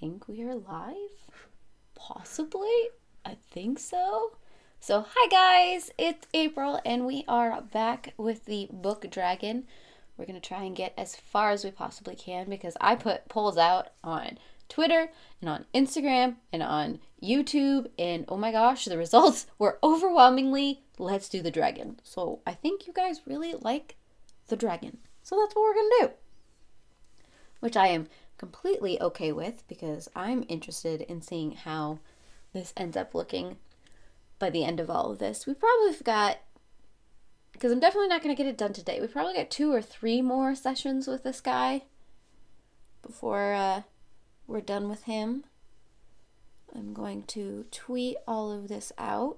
think we are live. Possibly. I think so. So, hi guys, it's April and we are back with the book Dragon. We're going to try and get as far as we possibly can because I put polls out on Twitter and on Instagram and on YouTube, and oh my gosh, the results were overwhelmingly, let's do the dragon. So I think you guys really like the dragon. So that's what we're going to do. Which I am completely okay with because I'm interested in seeing how this ends up looking by the end of all of this. We probably have got, because I'm definitely not going to get it done today, we probably got 2 or 3 more sessions with this guy before we're done with him. I'm going to tweet all of this out.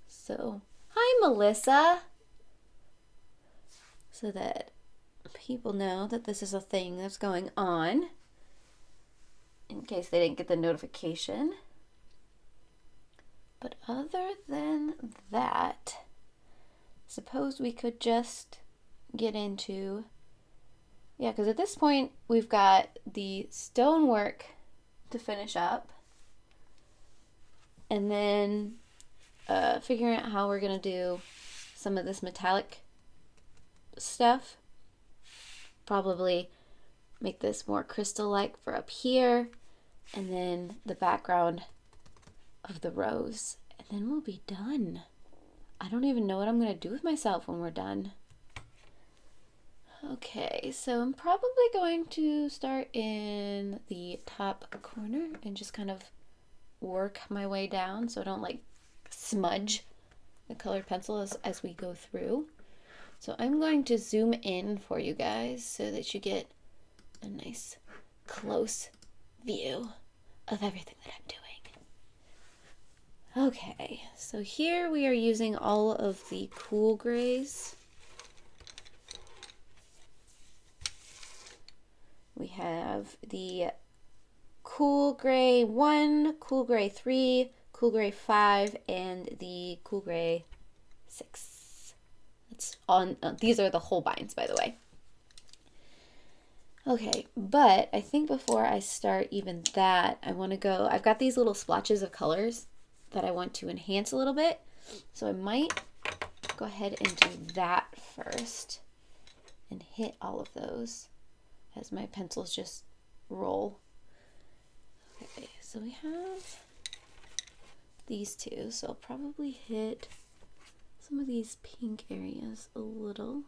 So, hi Melissa! So that people know that this is a thing that's going on, in case they didn't get the notification. But other than that, suppose we could just get into, yeah, because at this point we've got the stonework to finish up, and then figuring out how we're going to do some of this metallic stuff. Probably make this more crystal-like for up here, and then the background of the rose, and then we'll be done. I don't even know what I'm going to do with myself when we're done. Okay, so I'm probably going to start in the top corner and just kind of work my way down so I don't like smudge the colored pencil as we go through. So I'm going to zoom in for you guys so that you get a nice close view of everything that I'm doing. Okay, so here we are using all of the cool grays. We have the cool gray 1, cool gray 3, cool gray 5, and the cool gray 6. It's on, these are the Holbeins, by the way. Okay, but I think before I start even that, I want to go, I've got these little splotches of colors that I want to enhance a little bit. So I might go ahead and do that first and hit all of those as my pencils just roll. Okay, so we have these two, so I'll probably hit some of these pink areas a little.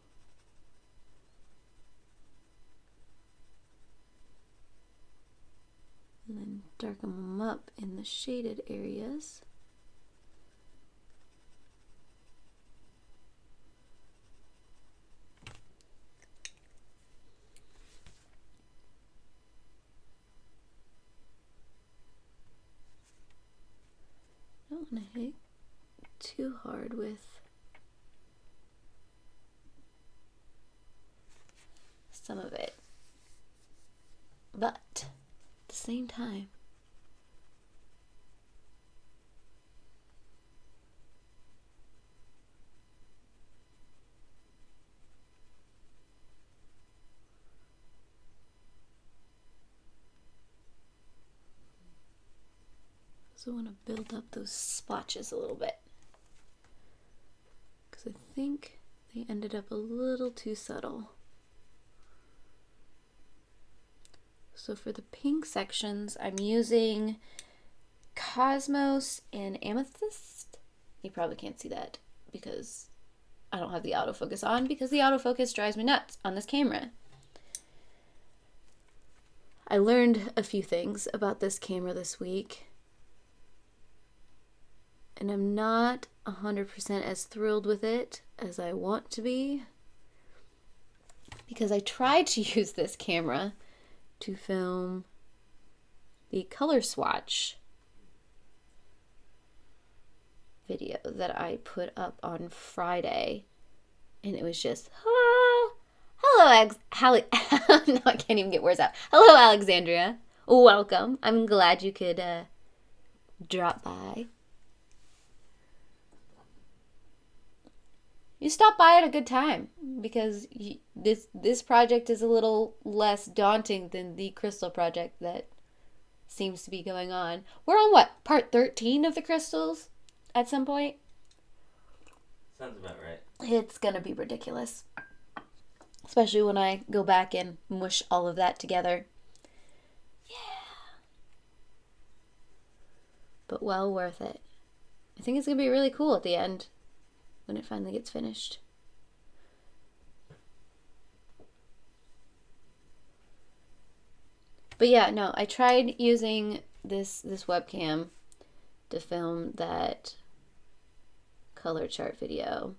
And then darken them up in the shaded areas. I don't want to hit too hard with some of it, but at the same time, so I want to build up those splotches a little bit because I think they ended up a little too subtle. So for the pink sections, I'm using Cosmos and Amethyst. You probably can't see that because I don't have the autofocus on, because the autofocus drives me nuts on this camera. I learned a few things about this camera this week, and I'm not 100% as thrilled with it as I want to be, because I tried to use this camera to film the color swatch video that I put up on Friday, and it was just hello no, I can't even get words out. Hello Alexandria, welcome. I'm glad you could drop by. You stop by at a good time, because this project is a little less daunting than the crystal project that seems to be going on. We're on what? Part 13 of the crystals at some point? Sounds about right. It's gonna be ridiculous. Especially when I go back and mush all of that together. Yeah. But well worth it. I think it's gonna be really cool at the end when it finally gets finished. But yeah, no, I tried using this webcam to film that color chart video,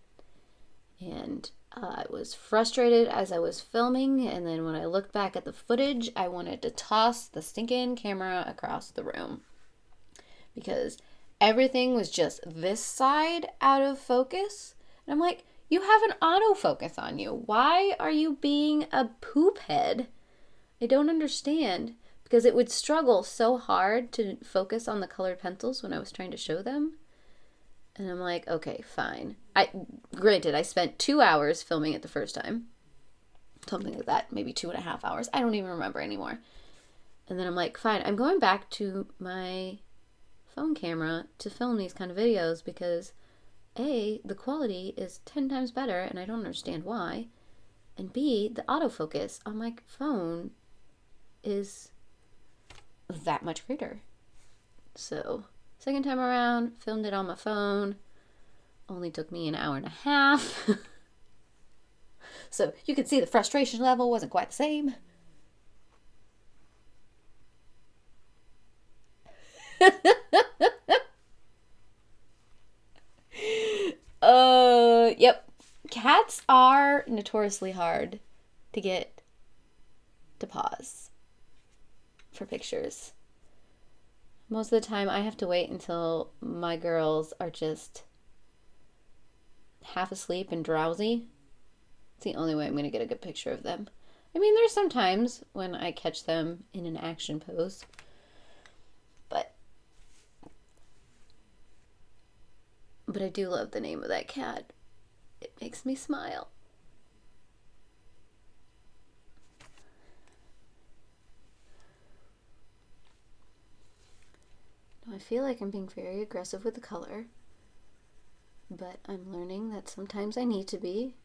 and I was frustrated as I was filming, and then when I looked back at the footage, I wanted to toss the stinking camera across the room because everything was just this side out of focus. And I'm like, you have an autofocus on you. Why are you being a poop head? I don't understand, because it would struggle so hard to focus on the colored pencils when I was trying to show them. And I'm like, okay, fine. Granted, I spent 2 hours filming it the first time. Something like that, maybe 2.5 hours. I don't even remember anymore. And then I'm like, fine, I'm going back to my phone camera to film these kind of videos because A, the quality is 10 times better and I don't understand why. And B, the autofocus on my phone is that much greater. So, second time around, filmed it on my phone. Only took me an hour and a half. So you can see the frustration level wasn't quite the same. Yep. Cats are notoriously hard to get to pause for pictures. Most of the time I have to wait until my girls are just half asleep and drowsy. It's the only way I'm going to get a good picture of them. I mean, there's some times when I catch them in an action pose. But I do love the name of that cat. It makes me smile. Now, I feel like I'm being very aggressive with the color, but I'm learning that sometimes I need to be.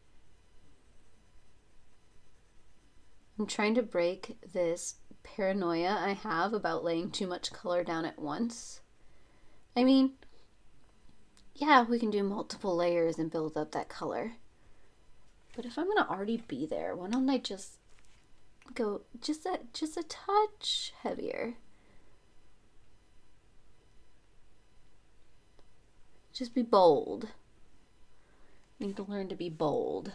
I'm trying to break this paranoia I have about laying too much color down at once. I mean, yeah, we can do multiple layers and build up that color. But if I'm going to already be there, why don't I just go just a touch heavier? Just be bold. I need to learn to be bold.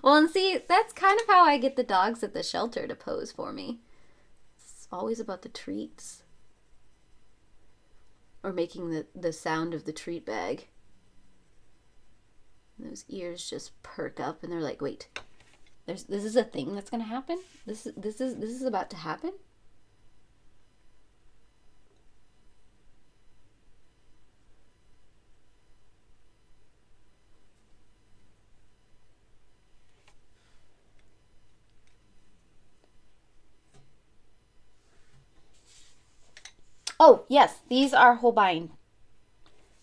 Well, and see, that's kind of how I get the dogs at the shelter to pose for me. It's always about the treats. Or making the sound of the treat bag. And those ears just perk up and they're like, wait, this is a thing that's gonna happen? This is about to happen? Oh, yes, these are Holbein.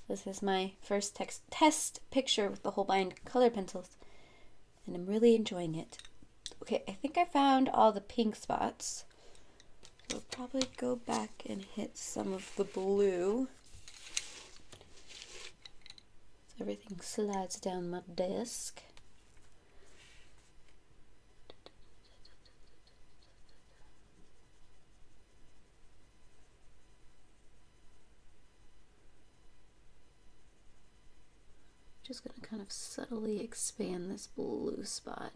This is my first test picture with the Holbein color pencils, and I'm really enjoying it. Okay, I think I found all the pink spots. So I'll probably go back and hit some of the blue. So everything slides down my desk. Just going to kind of subtly expand this blue spot.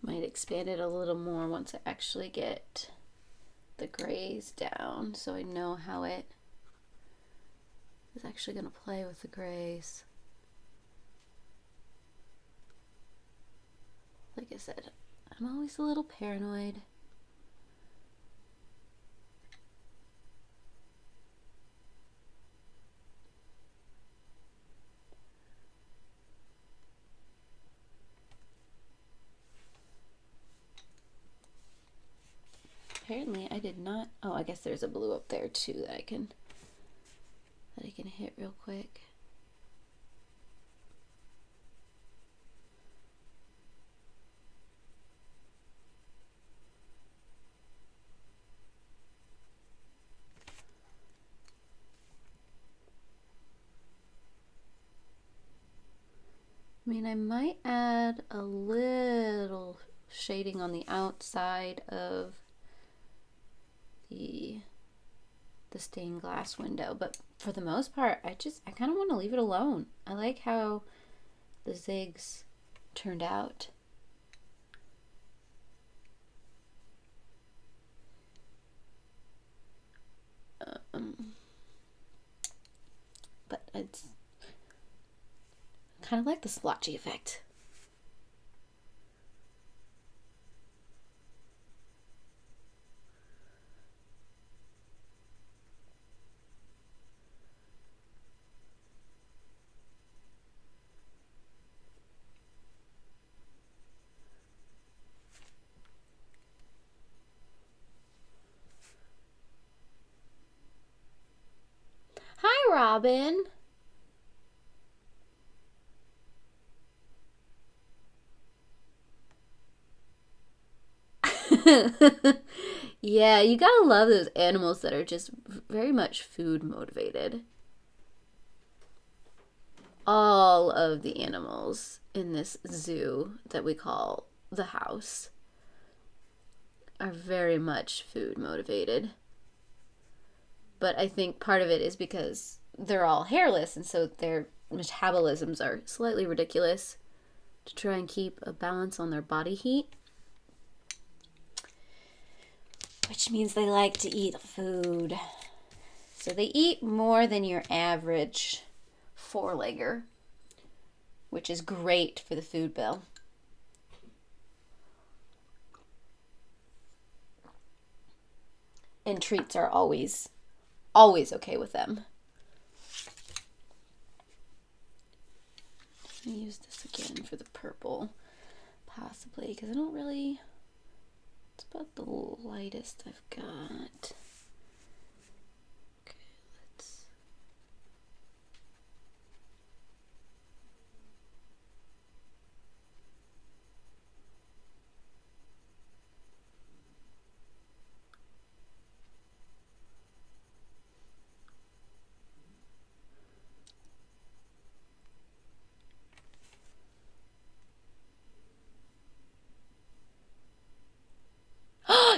Might expand it a little more once I actually get the grays down, so I know how it is actually going to play with the grays. Like I said, I'm always a little paranoid Apparently I did not. Oh, I guess there's a blue up there too that I can hit real quick. I mean, I might add a little shading on the outside of the stained glass window, but for the most part, I kind of want to leave it alone. I like how the zigs turned out. But it's kind of like the splotchy effect. Hi, Robin. Yeah, you gotta love those animals that are just very much food motivated. All of the animals in this zoo that we call the house are very much food motivated. But I think part of it is because they're all hairless, and so their metabolisms are slightly ridiculous to try and keep a balance on their body heat. Which means they like to eat food. So they eat more than your average four-legger, which is great for the food bill. And treats are always okay with them. Let me use this again for the purple, possibly, because I don't really... It's about the lightest I've got. Okay, let's...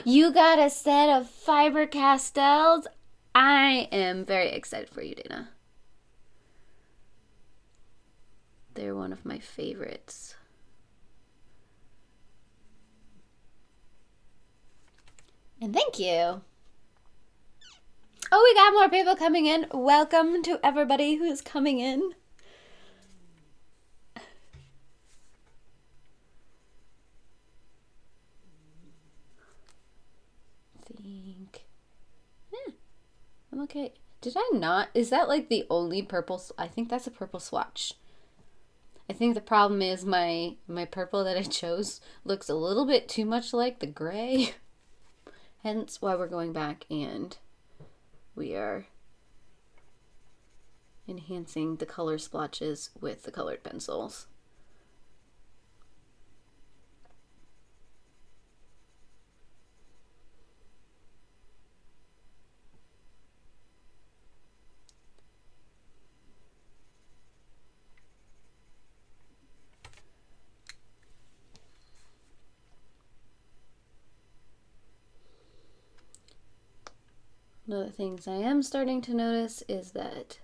You got a set of fiber castels? I am very excited for you, Dana. They're one of my favorites. And thank you. Oh, we got more people coming in. Welcome to everybody who's coming in. I'm okay. Did I not? Is that like the only purple? I think that's a purple swatch. I think the problem is my purple that I chose looks a little bit too much like the gray. Hence why we're going back and we are enhancing the color splotches with the colored pencils. One of the things I am starting to notice is that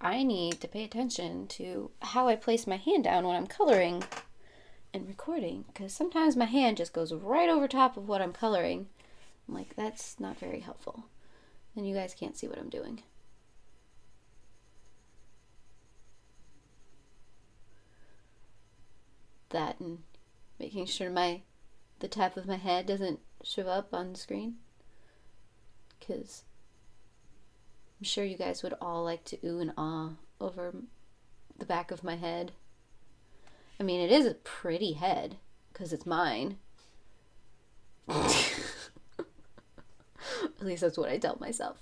I need to pay attention to how I place my hand down when I'm coloring and recording, because sometimes my hand just goes right over top of what I'm coloring. I'm like, that's not very helpful. And you guys can't see what I'm doing. That and making sure the top of my head doesn't show up on the screen. Because I'm sure you guys would all like to ooh and ah over the back of my head. I mean, it is a pretty head, because it's mine. At least that's what I tell myself.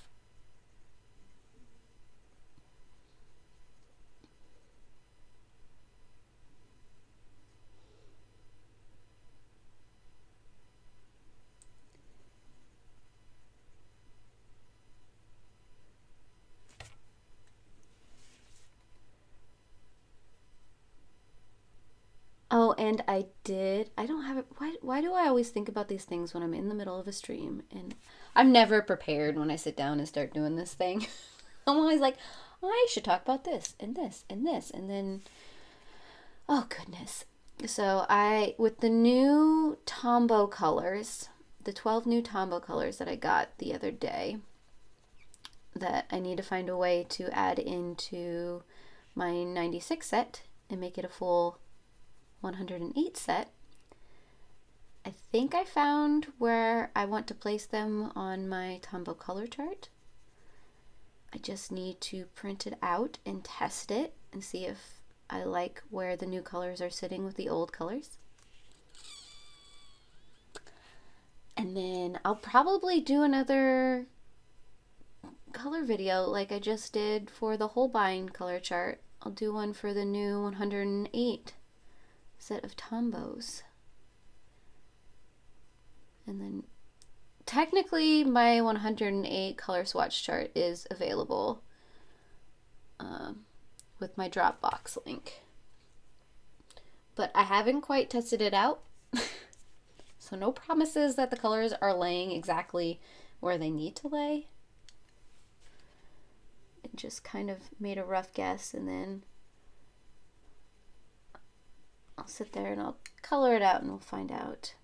Oh, and I don't have it. Why do I always think about these things when I'm in the middle of a stream? And I'm never prepared when I sit down and start doing this thing. I'm always like, I should talk about this and this and this. And then, oh goodness. So with the new Tombow colors, the 12 new Tombow colors that I got the other day, that I need to find a way to add into my 96 set and make it a full 108 set. I think I found where I want to place them on my Tombow color chart. I just need to print it out and test it and see if I like where the new colors are sitting with the old colors. And then I'll probably do another color video like I just did for the Holbein color chart. I'll do one for the new 108 set of Tombows. And then technically my 108 color swatch chart is available with my Dropbox link. But I haven't quite tested it out. So no promises that the colors are laying exactly where they need to lay. I just kind of made a rough guess, and then I'll sit there and I'll color it out and we'll find out.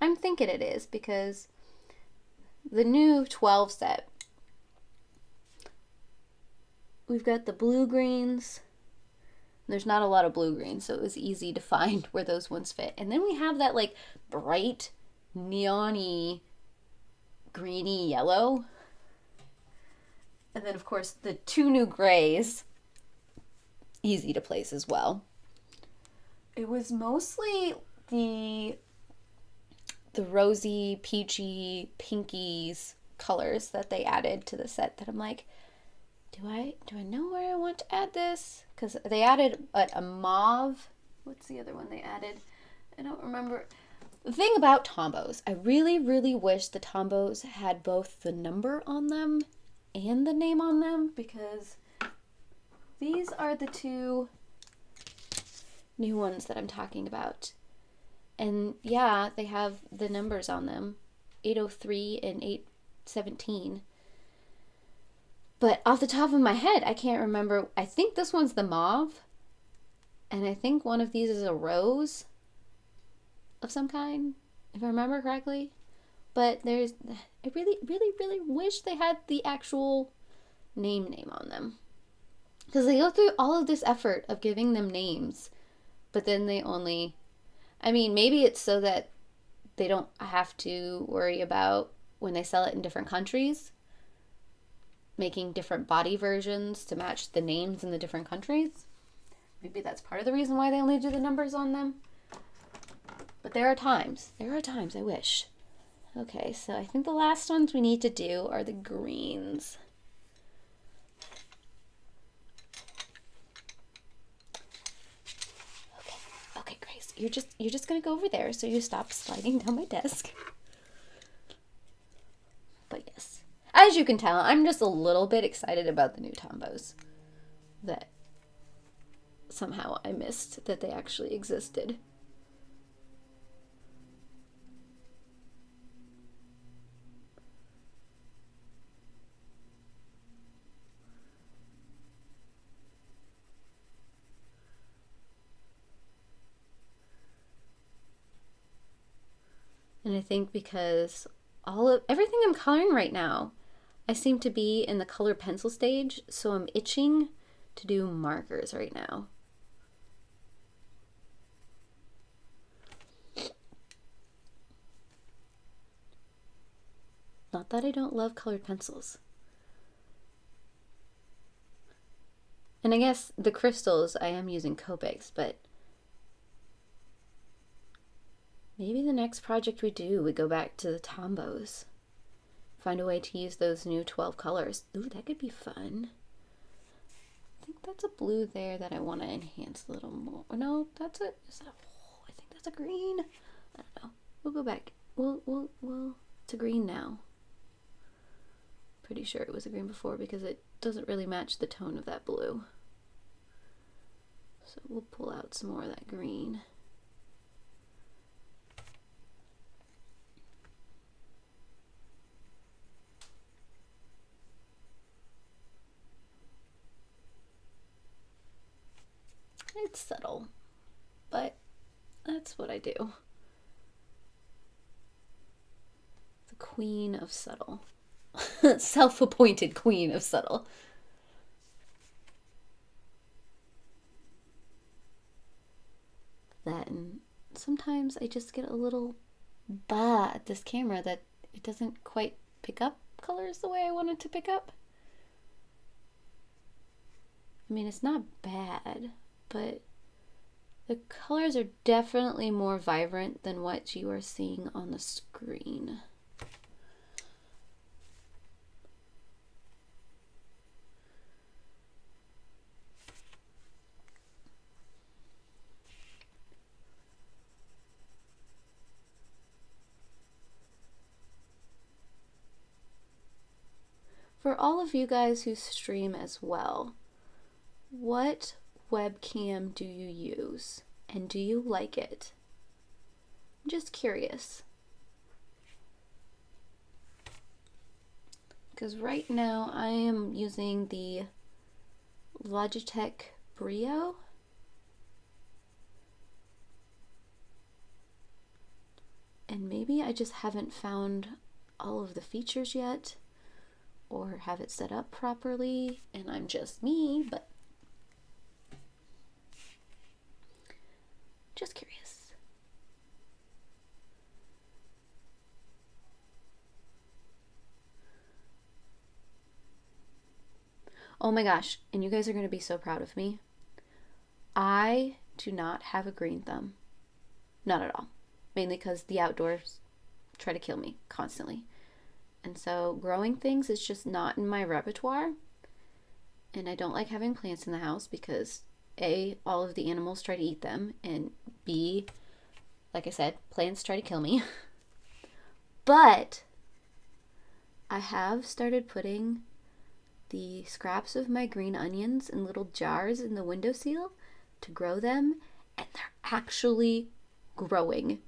I'm thinking it is, because the new 12 set, we've got the blue greens. There's not a lot of blue greens, so it was easy to find where those ones fit. And then we have that like bright neon-y greeny yellow. And then of course the two new grays, easy to place as well. It was mostly the rosy, peachy, pinkies colors that they added to the set that I'm like, do I know where I want to add this? Because they added a mauve. What's the other one they added? I don't remember. The thing about Tombows, I really, really wish the Tombows had both the number on them and the name on them, because these are the two new ones that I'm talking about. And yeah, they have the numbers on them, 803 and 817. But off the top of my head, I can't remember. I think this one's the mauve, and I think one of these is a rose of some kind, if I remember correctly. But I really, really, really wish they had the actual name on them. Because they go through all of this effort of giving them names, but then they only... I mean, maybe it's so that they don't have to worry about when they sell it in different countries, making different body versions to match the names in the different countries. Maybe that's part of the reason why they only do the numbers on them. But there are times I wish. Okay, so I think the last ones we need to do are the greens. Okay, Grace, you're just gonna go over there so you stop sliding down my desk. But yes, as you can tell, I'm just a little bit excited about the new Tombows. That somehow I missed that they actually existed. And I think because everything I'm coloring right now, I seem to be in the color pencil stage, so I'm itching to do markers right now. Not that I don't love colored pencils. And I guess the crystals, I am using Copics, but maybe the next project we do, we go back to the Tombows. find a way to use those new 12 colors. Ooh, that could be fun. I think that's a blue there that I want to enhance a little more. No, that's a, is that a, oh, I think that's a green. I don't know. We'll go back. It's a green now. Pretty sure it was a green before because it doesn't really match the tone of that blue. So we'll pull out some more of that green. It's subtle, but that's what I do. The queen of subtle. Self-appointed queen of subtle. That, and sometimes I just get a little bah at this camera that it doesn't quite pick up colors the way I want it to pick up. I mean, it's not bad, but the colors are definitely more vibrant than what you are seeing on the screen. For all of you guys who stream as well, what webcam do you use? And do you like it? I'm just curious. Because right now I am using the Logitech Brio. And maybe I just haven't found all of the features yet, or have it set up properly, and I'm just me, but just curious. Oh my gosh, and you guys are going to be so proud of me. I do not have a green thumb. Not at all. Mainly because the outdoors try to kill me constantly. And so growing things is just not in my repertoire. And I don't like having plants in the house because A, all of the animals try to eat them, and B, like I said, plants try to kill me. But I have started putting the scraps of my green onions in little jars in the windowsill to grow them, and they're actually growing.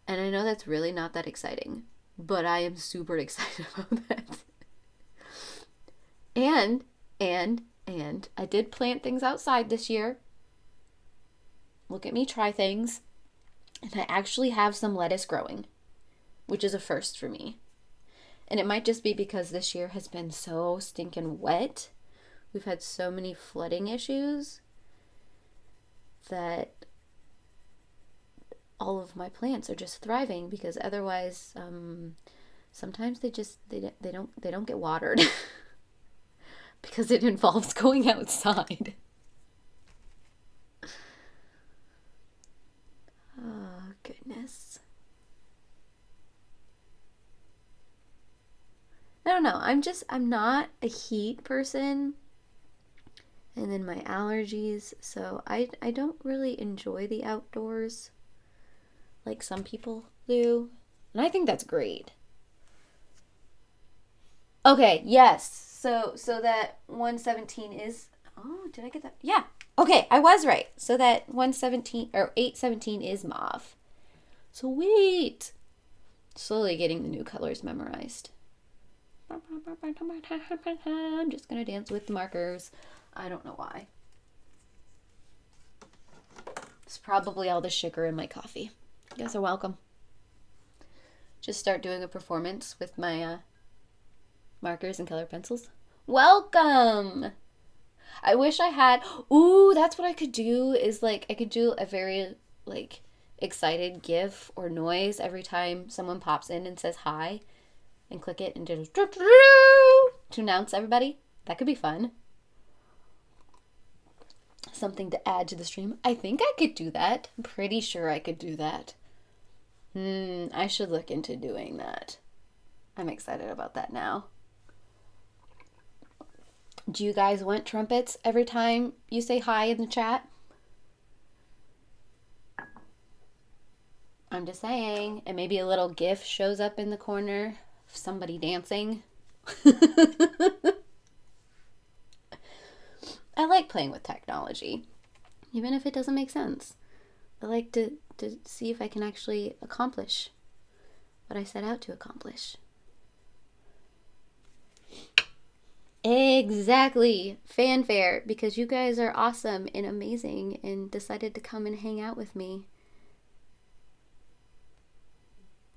And I know that's really not that exciting, but I am super excited about that. And I did plant things outside this year. Look at me try things. And I actually have some lettuce growing, which is a first for me. And it might just be because this year has been so stinking wet. We've had so many flooding issues that all of my plants are just thriving, because otherwise sometimes they don't get watered because it involves going outside. Oh goodness. I don't know. I'm not a heat person. And then my allergies, so I don't really enjoy the outdoors like some people do. And I think that's great. Okay, yes. So that 117 is, oh, did I get that? Yeah. Okay, I was right. So that 117 or 817 is mauve. Sweet. Slowly getting the new colors memorized. I'm just gonna dance with the markers. I don't know why. It's probably all the sugar in my coffee. You guys are welcome. Just start doing a performance with my markers and color pencils. Welcome! I wish I had... Ooh, that's what I could do, is like, I could do a very, like, excited GIF or noise every time someone pops in and says hi, and click it and just to announce everybody. That could be fun. Something to add to the stream. I think I could do that. I'm pretty sure I could do that. I should look into doing that. I'm excited about that now. Do you guys want trumpets every time you say hi in the chat? I'm just saying. And maybe a little GIF shows up in the corner of somebody dancing. I like playing with technology, even if it doesn't make sense. I like to see if I can actually accomplish what I set out to accomplish. Exactly. Fanfare, because you guys are awesome and amazing and decided to come and hang out with me.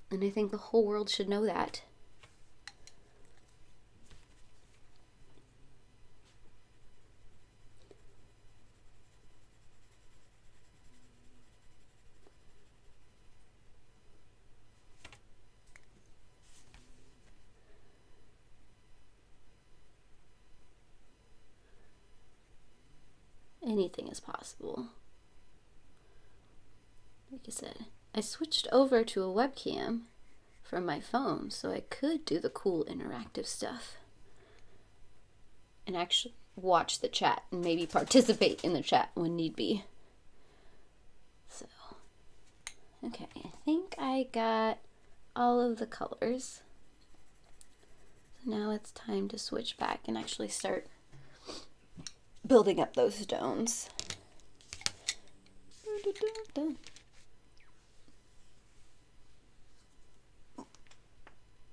And I think the whole world should know that. Anything is possible. Like I said, I switched over to a webcam from my phone so I could do the cool interactive stuff and actually watch the chat and maybe participate in the chat when need be. So, okay, I think I got all of the colors. So now it's time to switch back and actually start building up those stones.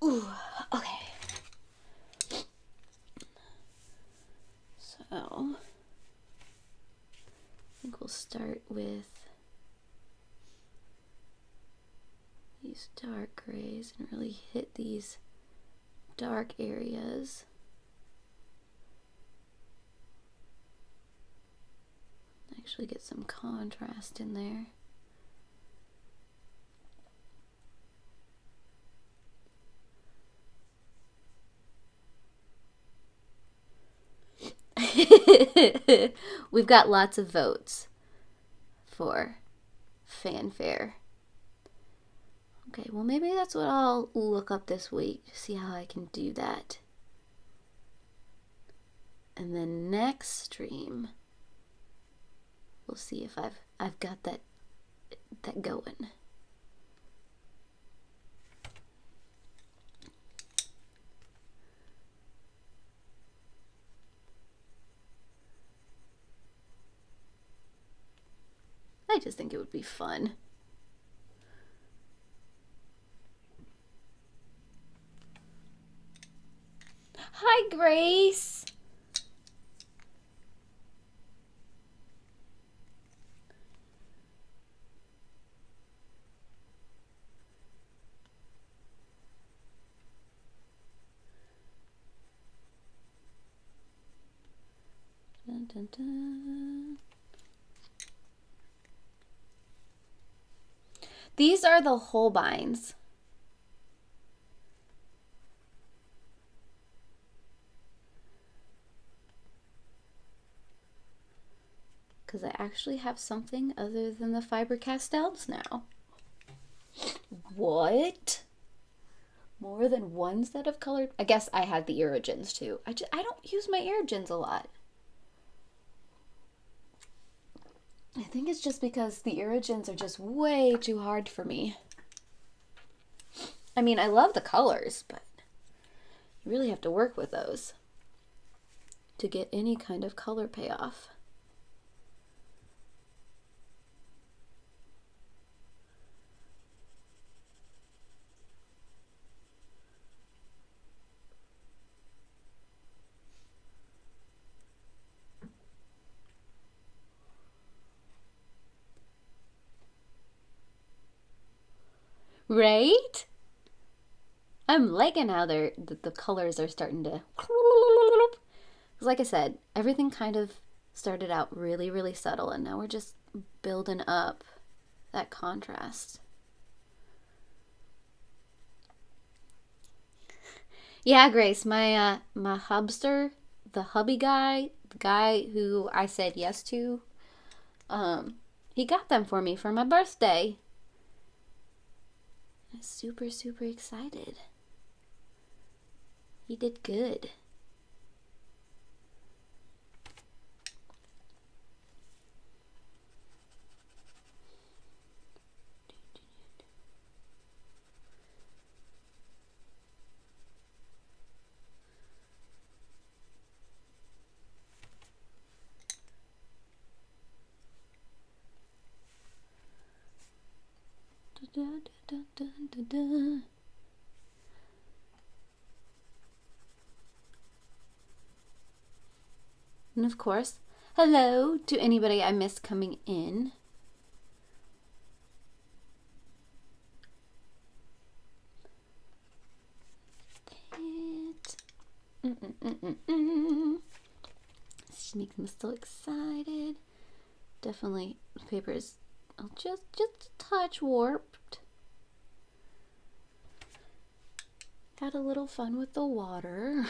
Ooh, okay. So, I think we'll start with these dark grays and really hit these dark areas. Actually get some contrast in there. We've got lots of votes for fanfare. Okay, well maybe that's what I'll look up this week to see how I can do that. And then next stream, we'll see if I've got that going. I just think it would be fun. Hi, Grace. Dun, dun, dun. These are the Holbeins. Because I actually have something other than the Faber-Castells now. What? More than one set of colored? I guess I had the Irrigens too. I don't use my Irrigens a lot. I think it's just because the Irrigens are just way too hard for me. I mean, I love the colors, but you really have to work with those to get any kind of color payoff. Right? I'm liking how the colors are starting to... Because like I said, everything kind of started out really, really subtle, and now we're just building up that contrast. Yeah, Grace, my hubster, the hubby guy, the guy who I said yes to, he got them for me for my birthday. I'm super, super excited. He did good. Da, da, da, da, da. And of course, hello to anybody I missed coming in. This makes me so excited. Definitely, the paper is just a touch warped. Had a little fun with the water.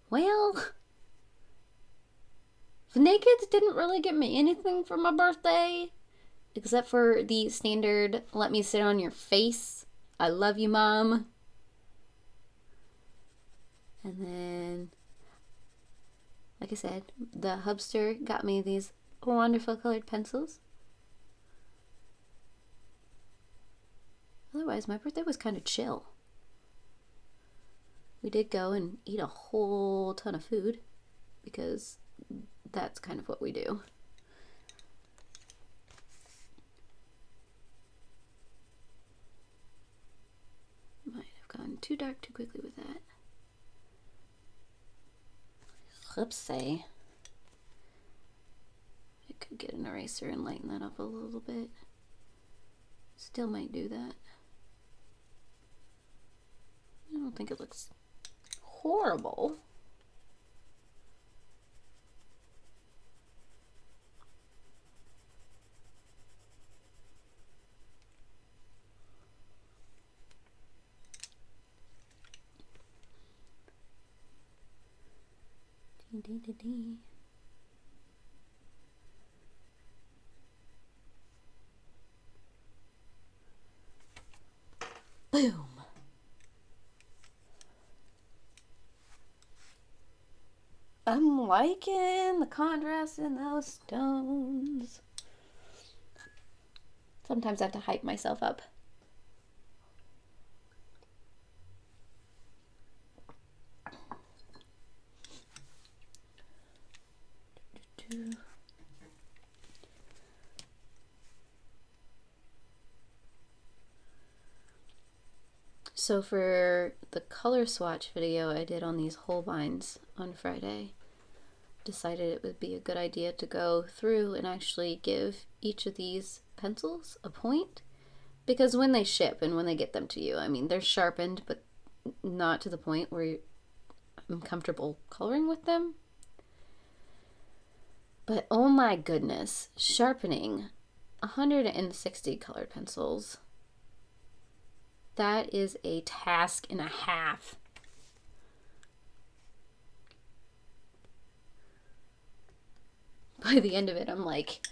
Well, the Nakeds didn't really get me anything for my birthday, except for the standard "let me sit on your face, I love you, Mom." And then, like I said, the hubster got me these wonderful colored pencils. Otherwise, my birthday was kind of chill. We did go and eat a whole ton of food because that's kind of what we do. Might have gone too dark too quickly with that. Oopsie. I could get an eraser and lighten that up a little bit. Still might do that. I don't think it looks horrible. Boom. I'm liking the contrast in those stones. Sometimes I have to hype myself up. So for the color swatch video I did on these Holbeins on Friday, decided it would be a good idea to go through and actually give each of these pencils a point, because when they ship and when they get them to you, I mean, they're sharpened, but not to the point where I'm comfortable coloring with them. But oh my goodness, sharpening 160 colored pencils, that is a task and a half. By the end of it, I'm like,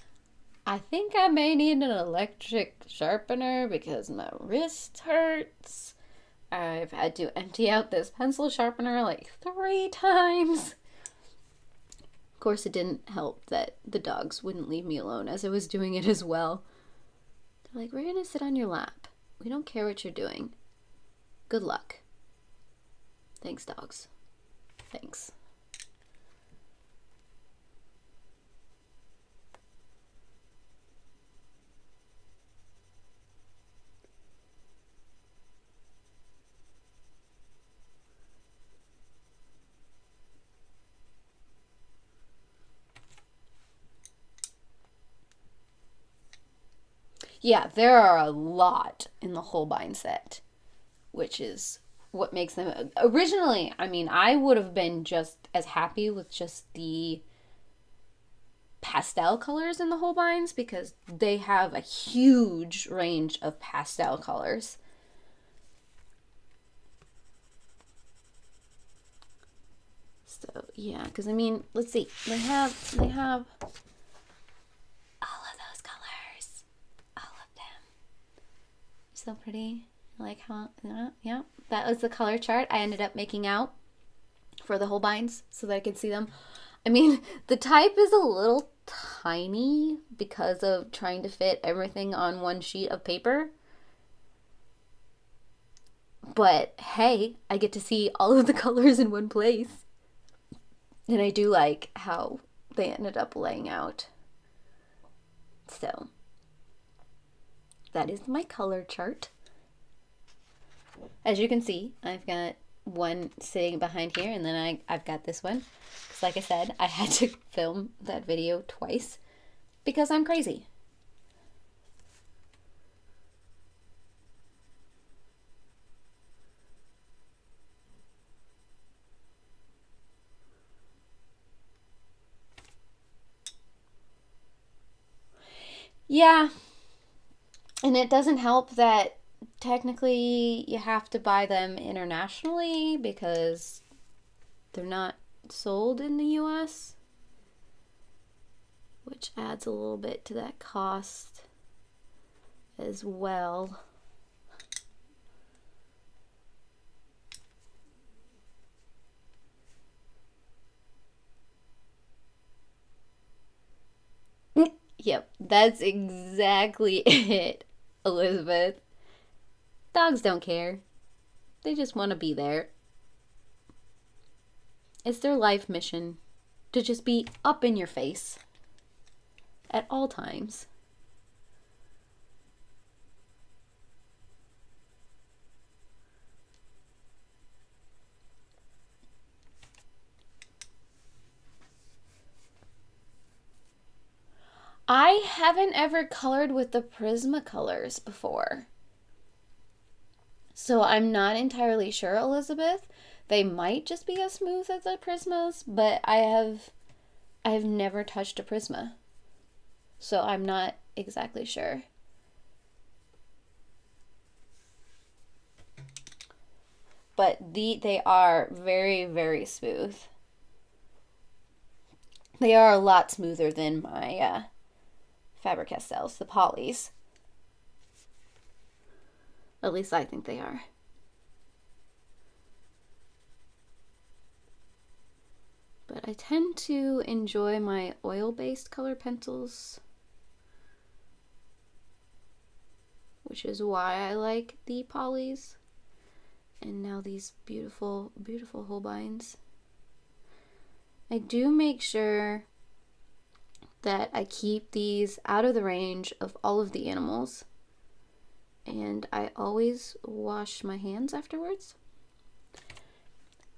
I think I may need an electric sharpener because my wrist hurts. I've had to empty out this pencil sharpener like 3 times. Of course, it didn't help that the dogs wouldn't leave me alone as I was doing it as well. They're like, we're gonna sit on your lap. We don't care what you're doing. Good luck. Thanks, dogs. Thanks. Yeah, there are a lot in the Holbein set, which is what makes them... Originally, I mean, I would have been just as happy with just the pastel colors in the Holbeins because they have a huge range of pastel colors. So yeah, because I mean, let's see, they have all of those colors, all of them. So pretty. Like how, yeah, that was the color chart I ended up making out for the Holbeins so that I could see them. I mean, the type is a little tiny because of trying to fit everything on one sheet of paper. But hey, I get to see all of the colors in one place. And I do like how they ended up laying out. So, that is my color chart. As you can see, I've got one sitting behind here, and then I've got this one. Because like I said, I had to film that video twice because I'm crazy. Yeah, and it doesn't help that technically you have to buy them internationally because they're not sold in the US, which adds a little bit to that cost as well. Yep, that's exactly it, Elizabeth. Dogs don't care. They just want to be there. It's their life mission to just be up in your face at all times. I haven't ever colored with the Prismacolors before. So I'm not entirely sure, Elizabeth. They might just be as smooth as the Prismas, but I have never touched a Prisma. So I'm not exactly sure. But they are very, very smooth. They are a lot smoother than my Faber-Castells, the polys. At least I think they are. But I tend to enjoy my oil-based color pencils, which is why I like the polys. And now these beautiful, beautiful Holbeins. I do make sure that I keep these out of the range of all of the animals. And I always wash my hands afterwards.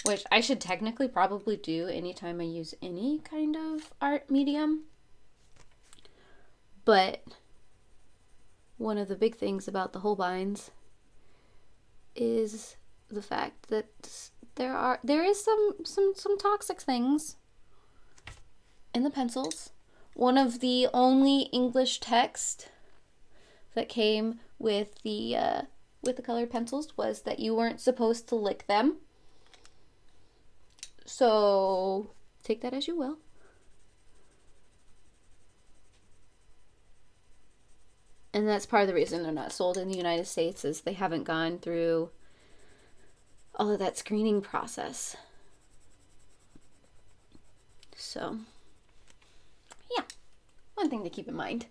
Which I should technically probably do anytime I use any kind of art medium. But one of the big things about the Holbeins is the fact that there is some toxic things in the pencils. One of the only English text that came with the colored pencils was that you weren't supposed to lick them. So take that as you will. And that's part of the reason they're not sold in the United States is they haven't gone through all of that screening process. So, yeah, one thing to keep in mind.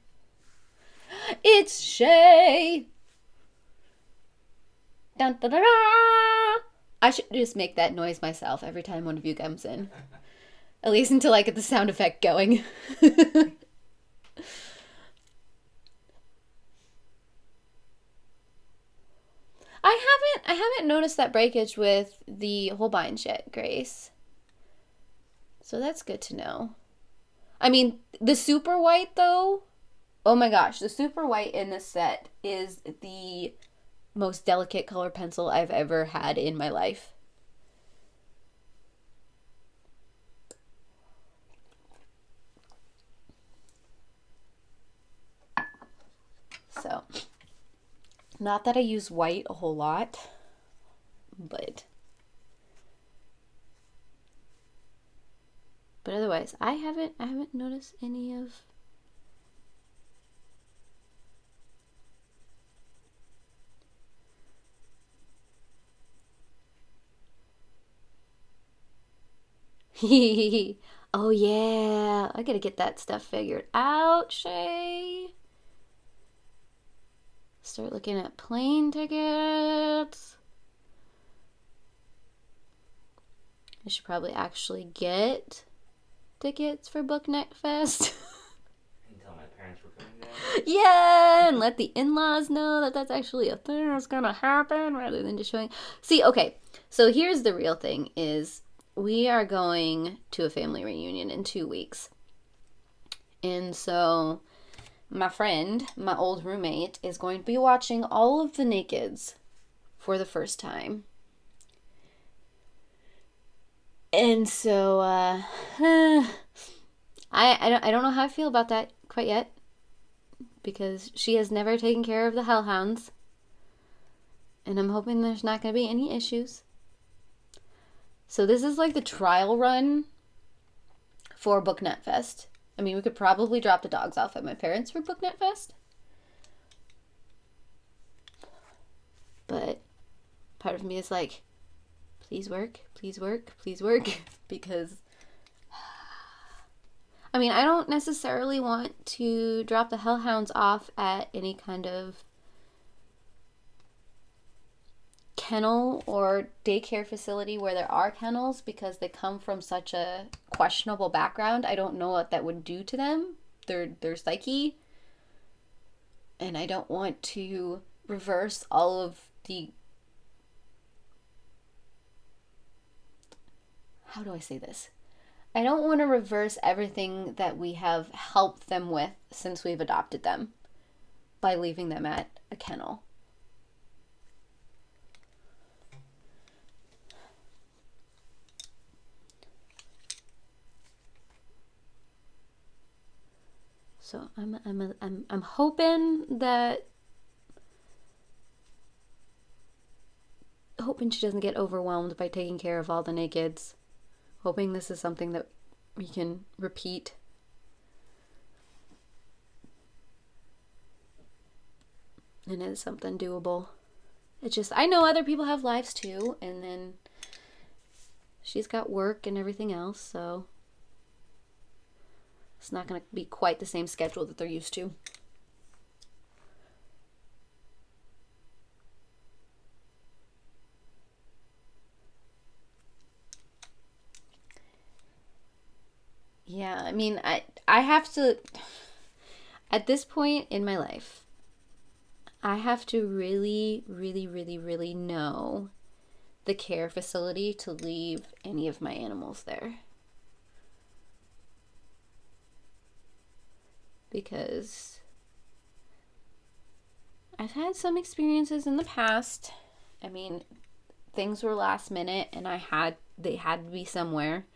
It's Shay! Dun, da, da, da. I should just make that noise myself every time one of you comes in. At least until I get the sound effect going. I haven't noticed that breakage with the Holbein yet, Grace. So that's good to know. I mean, the super white though, oh my gosh, the super white in this set is the most delicate color pencil I've ever had in my life. Not that I use white a whole lot, but otherwise, I haven't noticed any of. Oh yeah, I gotta get that stuff figured out, Shay. Start looking at plane tickets. I should probably actually get tickets for Booknet Fest. And tell my parents we're coming there. Yeah, and let the in-laws know that that's actually a thing that's gonna happen rather than just showing. See, okay, so here's the real thing is we are going to a family reunion in 2 weeks. And so my friend, my old roommate, is going to be watching all of the Nakeds for the first time. And so I don't know how I feel about that quite yet, because she has never taken care of the hellhounds, and I'm hoping there's not going to be any issues. So this is like the trial run for Booknet Fest. I mean, we could probably drop the dogs off at my parents' for Booknet Fest, but part of me is like, please work, please work, please work, because I mean, I don't necessarily want to drop the hellhounds off at any kind of kennel or daycare facility where there are kennels, because they come from such a questionable background. I don't know what that would do to them, their psyche, and I don't want to reverse all of the, how do I say this? I don't want to reverse everything that we have helped them with since we've adopted them by leaving them at a kennel. So I'm hoping she doesn't get overwhelmed by taking care of all the Nakeds. Hoping this is something that we can repeat. And it's something doable. It's just, I know other people have lives too, and then she's got work and everything else, so it's not going to be quite the same schedule that they're used to. Yeah, I mean, I have to, at this point in my life, I have to really, really, really, really know the care facility to leave any of my animals there. Because I've had some experiences in the past. I mean, things were last minute and they had to be somewhere.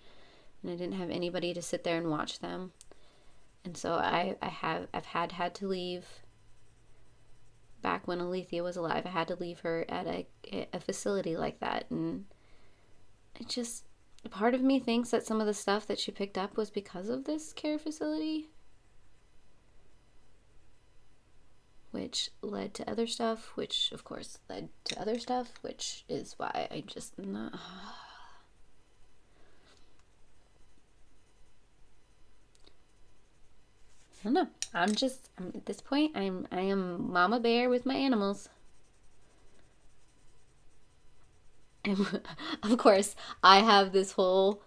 And I didn't have anybody to sit there and watch them. And so I've had to leave. Back when Alethea was alive, I had to leave her at a facility like that. And it just, part of me thinks that some of the stuff that she picked up was because of this care facility, which led to other stuff, which of course led to other stuff, which is why I just not. I don't know. I'm at this point, I am mama bear with my animals. And of course, I have this whole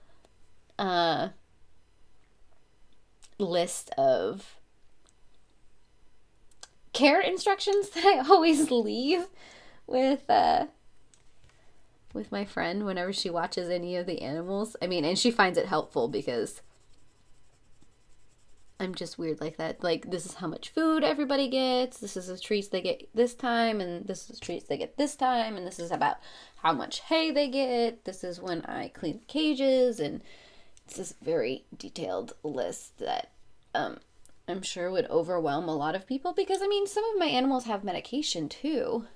list of care instructions that I always leave with my friend whenever she watches any of the animals. I mean, and she finds it helpful because I'm just weird like that. Like, this is how much food everybody gets. This is the treats they get this time, and this is the treats they get this time, and this is about how much hay they get. This is when I clean the cages, and it's this very detailed list that I'm sure would overwhelm a lot of people because, I mean, some of my animals have medication too.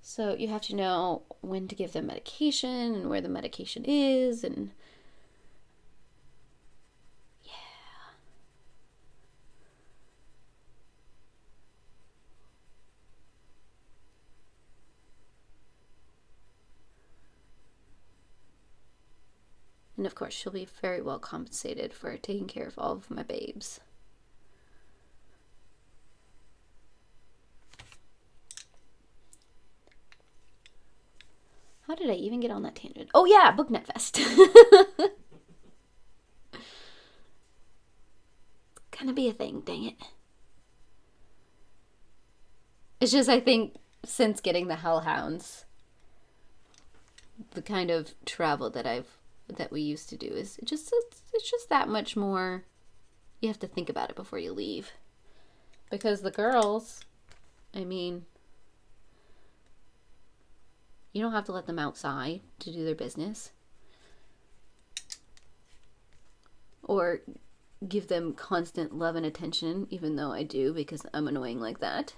So you have to know when to give them medication and where the medication is, and yeah. And of course, she'll be very well compensated for taking care of all of my babes. How did I even get on that tangent? Oh yeah, BookNet Fest. Gonna be a thing, dang it. It's just, I think, since getting the hellhounds, the kind of travel that we used to do is it's just that much more. You have to think about it before you leave, because the girls, I mean, you don't have to let them outside to do their business or give them constant love and attention, even though I do, because I'm annoying like that.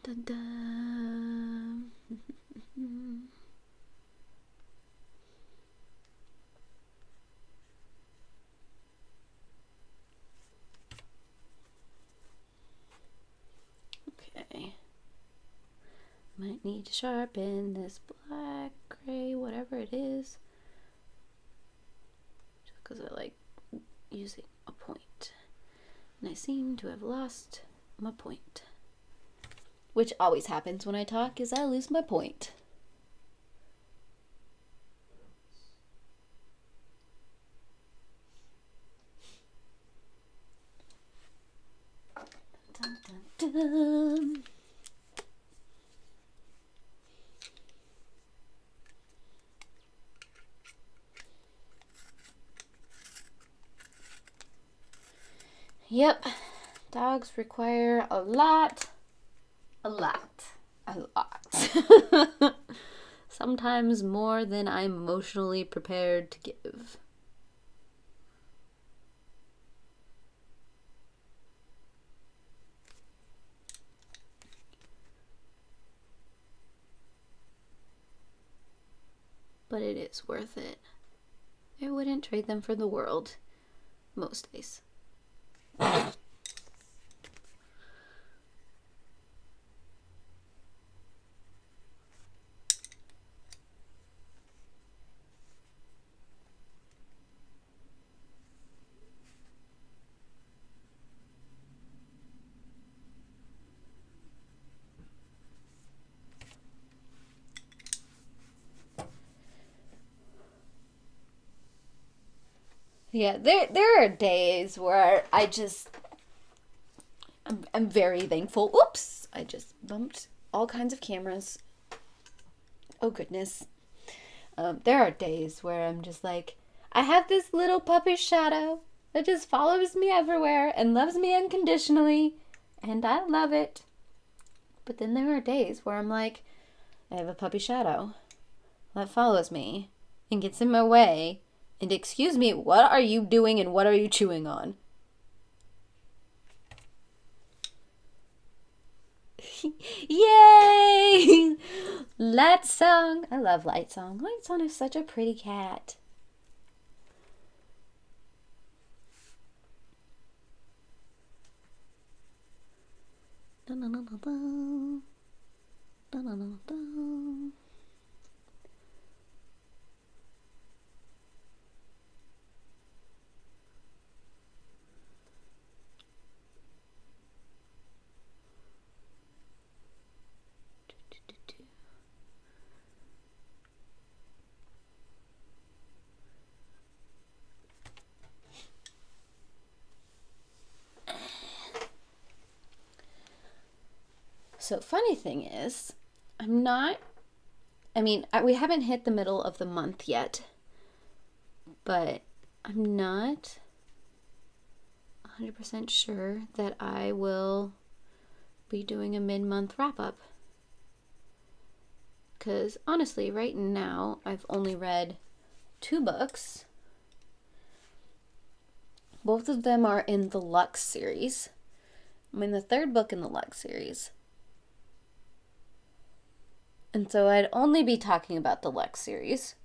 Dun, dun, dun. Okay. Might need to sharpen this black, gray, whatever it is. Just because I like using a point. And I seem to have lost my point. Which always happens when I talk, is I lose my point. Dun, dun, dun. Yep, dogs require a lot. Sometimes more than I'm emotionally prepared to give. But it is worth it. I wouldn't trade them for the world most days. Yeah, there are days where I'm very thankful. Oops, I just bumped all kinds of cameras. Oh goodness. There are days where I'm just like, I have this little puppy shadow that just follows me everywhere and loves me unconditionally, and I love it. But then there are days where I'm like, I have a puppy shadow that follows me and gets in my way. And excuse me, what are you doing and what are you chewing on? Yay! Light Song. I love Light Song. Light Song is such a pretty cat. Da, da, da, da, da. Da, da, da, da. So funny thing is, we haven't hit the middle of the month yet, but I'm not 100% sure that I will be doing a mid-month wrap-up. Because honestly, right now, I've only read 2 books. Both of them are in the Lux series. I'm in the 3rd book in the Lux series. And so I'd only be talking about the Lux series.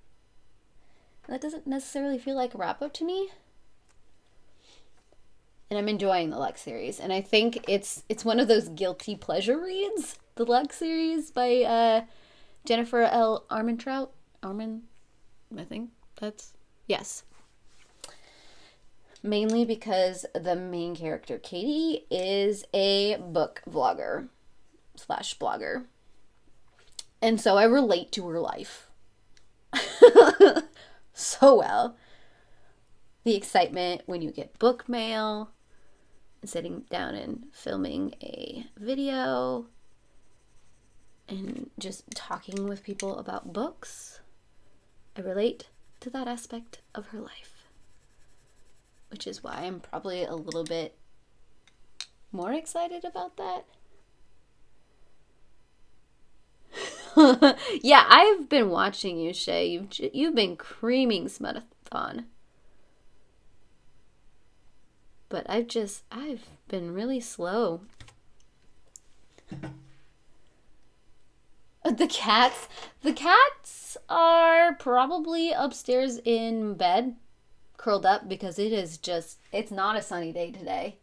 That doesn't necessarily feel like a wrap-up to me. And I'm enjoying the Lux series. And I think it's one of those guilty pleasure reads. The Lux series by Jennifer L. Armentrout. I think that's... Yes. Mainly because the main character, Katie, is a book vlogger / blogger. And so I relate to her life so well. The excitement when you get book mail, sitting down and filming a video, and just talking with people about books. I relate to that aspect of her life, which is why I'm probably a little bit more excited about that. Yeah, I've been watching you, Shay. You've been creaming Smutathon. But I've been really slow. The cats are probably upstairs in bed, curled up, because it's not a sunny day today.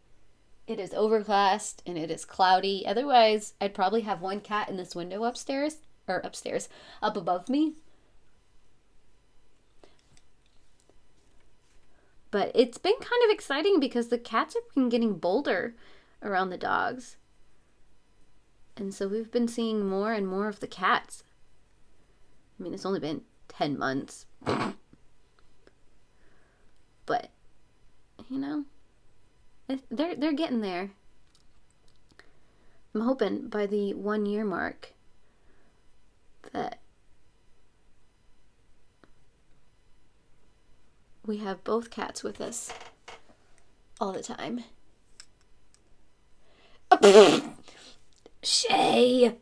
It is overcast and it is cloudy. Otherwise, I'd probably have one cat in this window up above me. But it's been kind of exciting because the cats have been getting bolder around the dogs. And so we've been seeing more and more of the cats. I mean, it's only been 10 months. But, you know, they're getting there. I'm hoping by the 1-year mark that we have both cats with us all the time. Shay.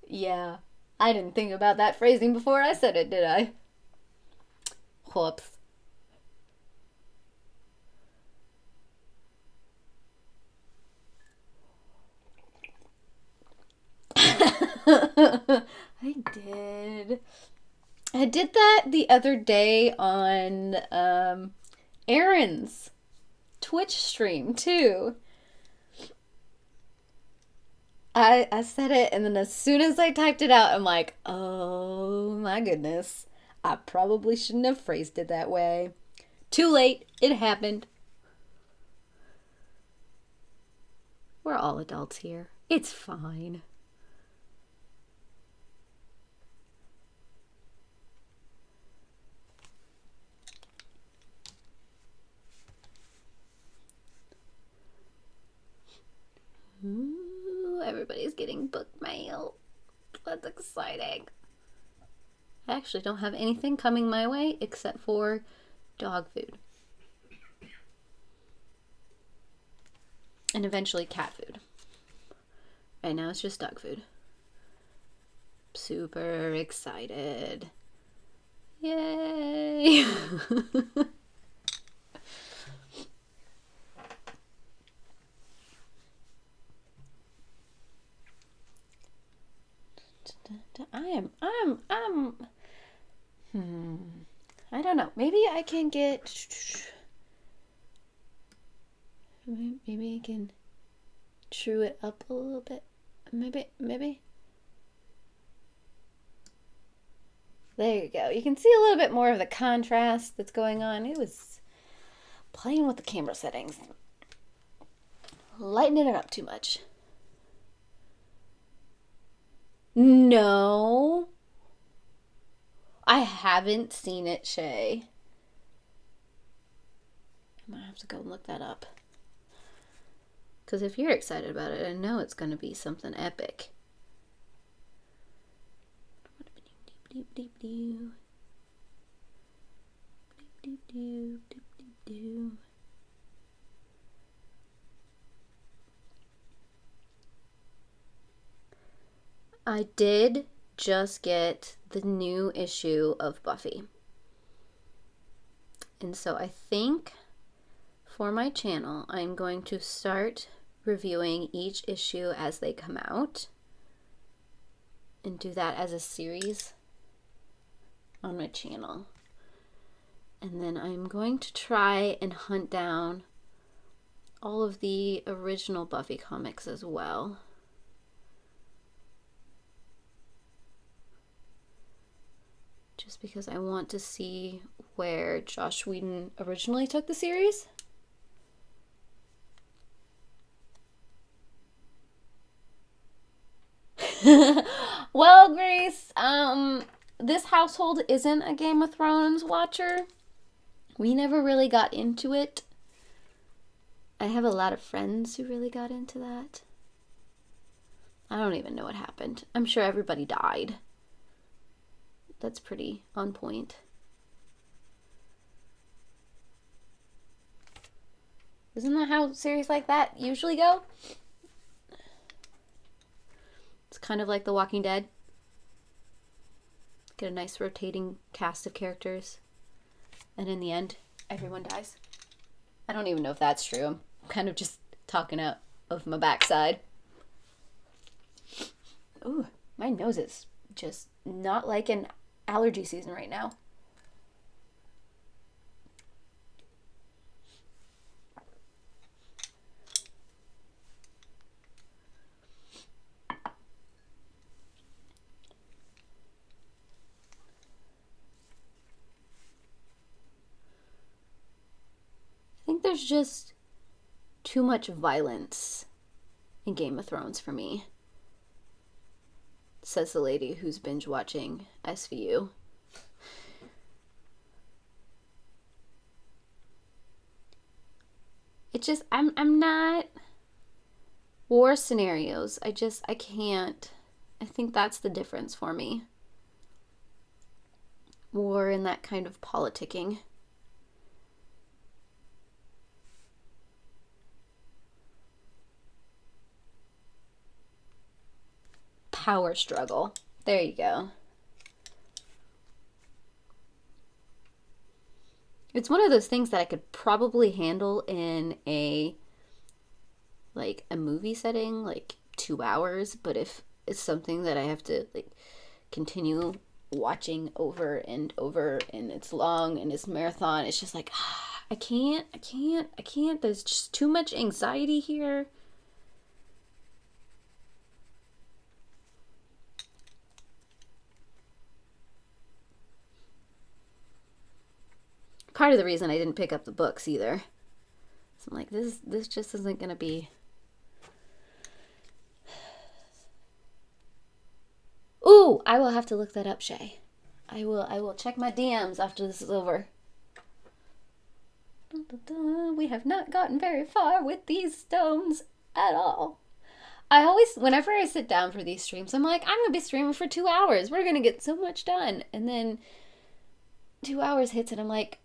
Yeah, I didn't think about that phrasing before I said it, did I? Whoops. I did that the other day on Aaron's Twitch stream too. I said it, and then as soon as I typed it out, I'm like, oh my goodness. I probably shouldn't have phrased it that way. Too late. It happened. We're all adults here. It's fine. Ooh, everybody's getting book mail. That's exciting. I actually don't have anything coming my way except for dog food. And eventually cat food. Right now it's just dog food. Super excited. Yay! I don't know. Maybe I can maybe I can true it up a little bit. Maybe. There you go. You can see a little bit more of the contrast that's going on. It was playing with the camera settings. Lightening it up too much. No. I haven't seen it, Shay. I might have to go and look that up. Because if you're excited about it, I know it's going to be something epic. I did just get the new issue of Buffy. And so I think for my channel, I'm going to start reviewing each issue as they come out and do that as a series on my channel. And then I'm going to try and hunt down all of the original Buffy comics as well. Just because I want to see where Joss Whedon originally took the series. Well, Grace, this household isn't a Game of Thrones watcher. We never really got into it. I have a lot of friends who really got into that. I don't even know what happened. I'm sure everybody died. That's pretty on point. Isn't that how series like that usually go? It's kind of like The Walking Dead. Get a nice rotating cast of characters. And in the end, everyone dies. I don't even know if that's true. I'm kind of just talking out of my backside. Ooh, my nose is just not like an allergy season right now. I think there's just too much violence in Game of Thrones for me, says the lady who's binge watching SVU. It just, I'm not war scenarios. I can't. I think that's the difference for me. War and that kind of politicking. Power struggle. There you go. It's one of those things that I could probably handle in a movie setting, like 2 hours, but if it's something that I have to continue watching over and over and it's long and it's marathon, it's just like, I can't. There's just too much anxiety here. Part of the reason I didn't pick up the books either. So I'm like, this just isn't gonna be. Ooh, I will have to look that up, Shay. I will check my DMs after this is over. We have not gotten very far with these stones at all. I always, whenever I sit down for these streams, I'm like, I'm gonna be streaming for 2 hours. We're gonna get so much done. And then 2 hours hits and I'm like,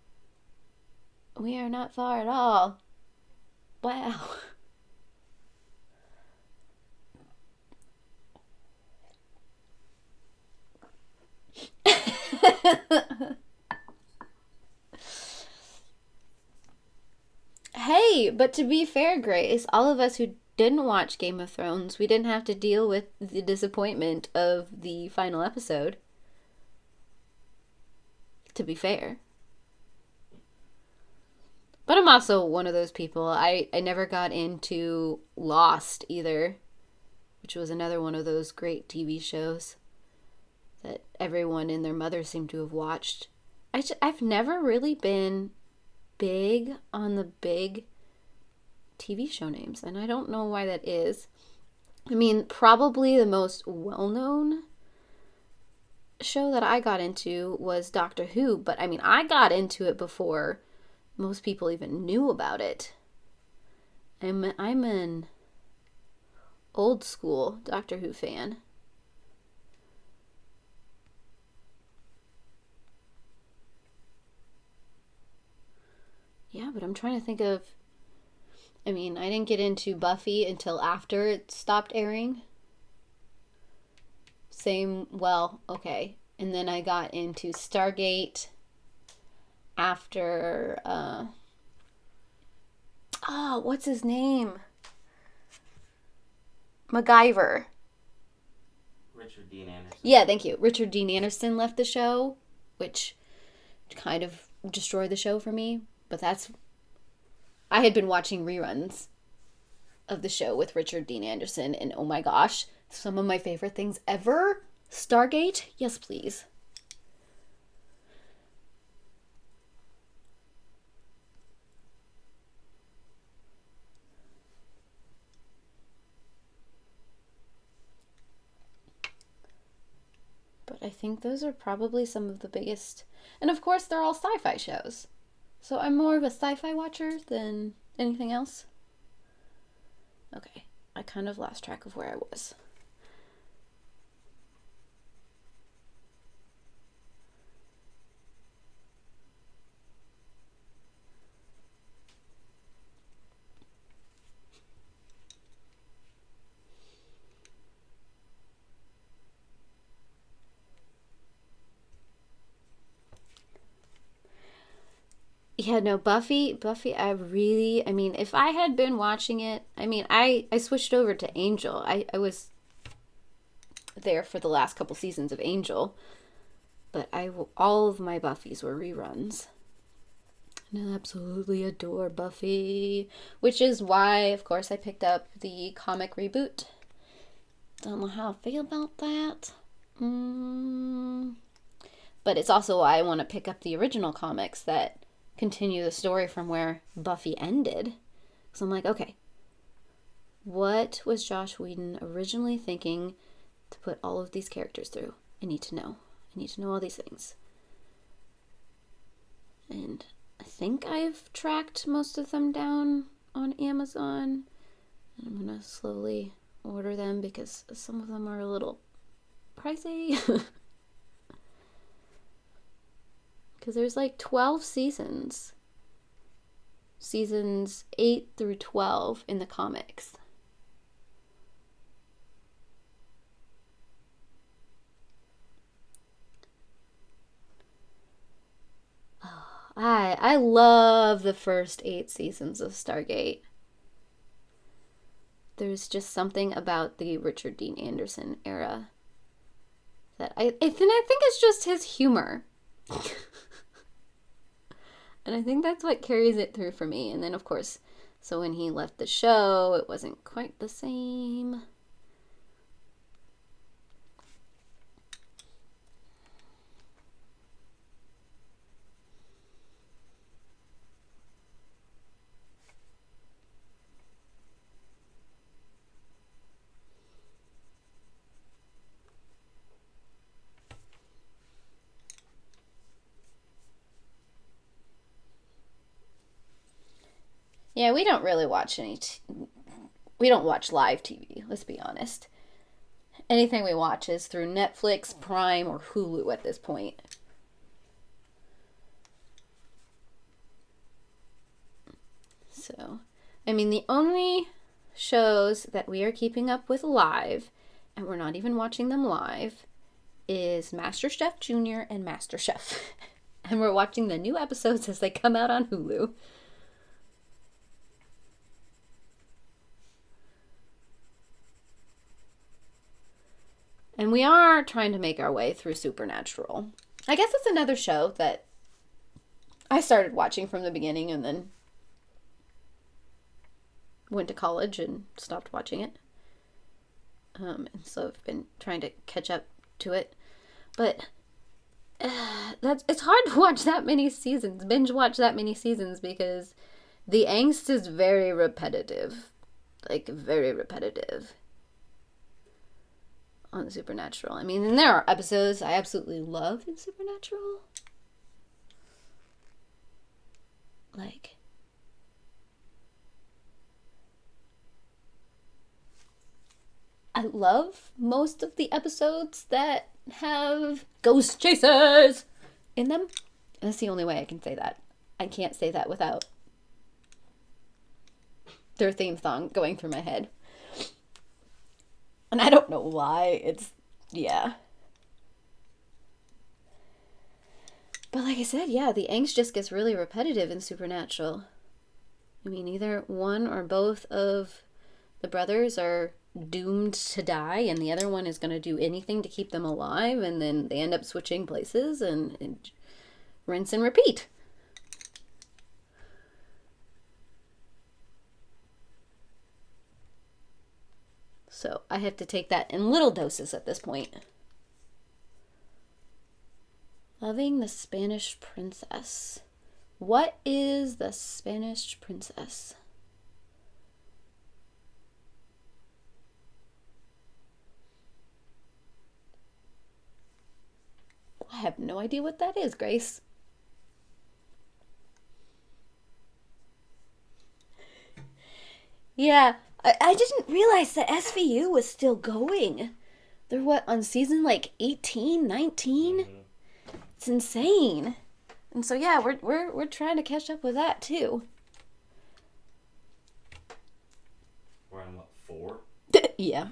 we are not far at all. Wow. Hey, but to be fair, Grace, all of us who didn't watch Game of Thrones, we didn't have to deal with the disappointment of the final episode. To be fair. But I'm also one of those people. I never got into Lost either, which was another one of those great TV shows that everyone and their mother seemed to have watched. I've never really been big on the big TV show names, and I don't know why that is. I mean, probably the most well-known show that I got into was Doctor Who, but I mean, I got into it before most people even knew about it. I'm an old school Doctor Who fan. but I'm trying to think of... I mean, I didn't get into Buffy until after it stopped airing. Okay. And then I got into Stargate after... what's his name? MacGyver. Richard Dean Anderson. Yeah, thank you. Richard Dean Anderson left the show, which kind of destroyed the show for me. But I had been watching reruns of the show with Richard Dean Anderson, and oh my gosh, some of my favorite things ever. Stargate? Yes, please. But I think those are probably some of the biggest. And of course, they're all sci-fi shows. So I'm more of a sci-fi watcher than anything else. Okay, I kind of lost track of where I was. Yeah, no, Buffy, I mean, if I had been watching it, I mean, I switched over to Angel. I was there for the last couple seasons of Angel, but all of my Buffys were reruns. And I absolutely adore Buffy, which is why, of course, I picked up the comic reboot. Don't know how I feel about that. But it's also why I want to pick up the original comics that continue the story from where Buffy ended. So I'm like, okay, what was Joss Whedon originally thinking to put all of these characters through? I need to know. I need to know all these things. And I think I've tracked most of them down on Amazon. And I'm going to slowly order them because some of them are a little pricey. Because there's like 12 seasons. Seasons 8 through 12 in the comics. I love the first 8 seasons of Stargate. There's just something about the Richard Dean Anderson era that I think it's just his humor. And I think that's what carries it through for me. And then, of course, so when he left the show, it wasn't quite the same. Yeah, we don't really watch we don't watch live TV, let's be honest. Anything we watch is through Netflix, Prime, or Hulu at this point. So, I mean, the only shows that we are keeping up with live, and we're not even watching them live, is MasterChef Junior and MasterChef. And we're watching the new episodes as they come out on Hulu. And we are trying to make our way through Supernatural. I guess it's another show that I started watching from the beginning and then went to college and stopped watching it. And so I've been trying to catch up to it. But it's hard to watch that many seasons, binge watch that many seasons, because the angst is very repetitive. Like, very repetitive. On Supernatural. I mean, and there are episodes I absolutely love in Supernatural. Like, I love most of the episodes that have ghost chasers in them. And that's the only way I can say that. I can't say that without their theme song going through my head. And I don't know why. Yeah. But like I said, yeah, the angst just gets really repetitive in Supernatural. I mean, either one or both of the brothers are doomed to die, and the other one is going to do anything to keep them alive, and then they end up switching places, and rinse and repeat. So I have to take that in little doses at this point. Loving the Spanish Princess. What is the Spanish Princess? I have no idea what that is, Grace. Yeah, I didn't realize that SVU was still going. They're what, on season like 18, 19? Mm-hmm. It's insane. And so yeah, we're trying to catch up with that too. We're on what, 4? Yeah.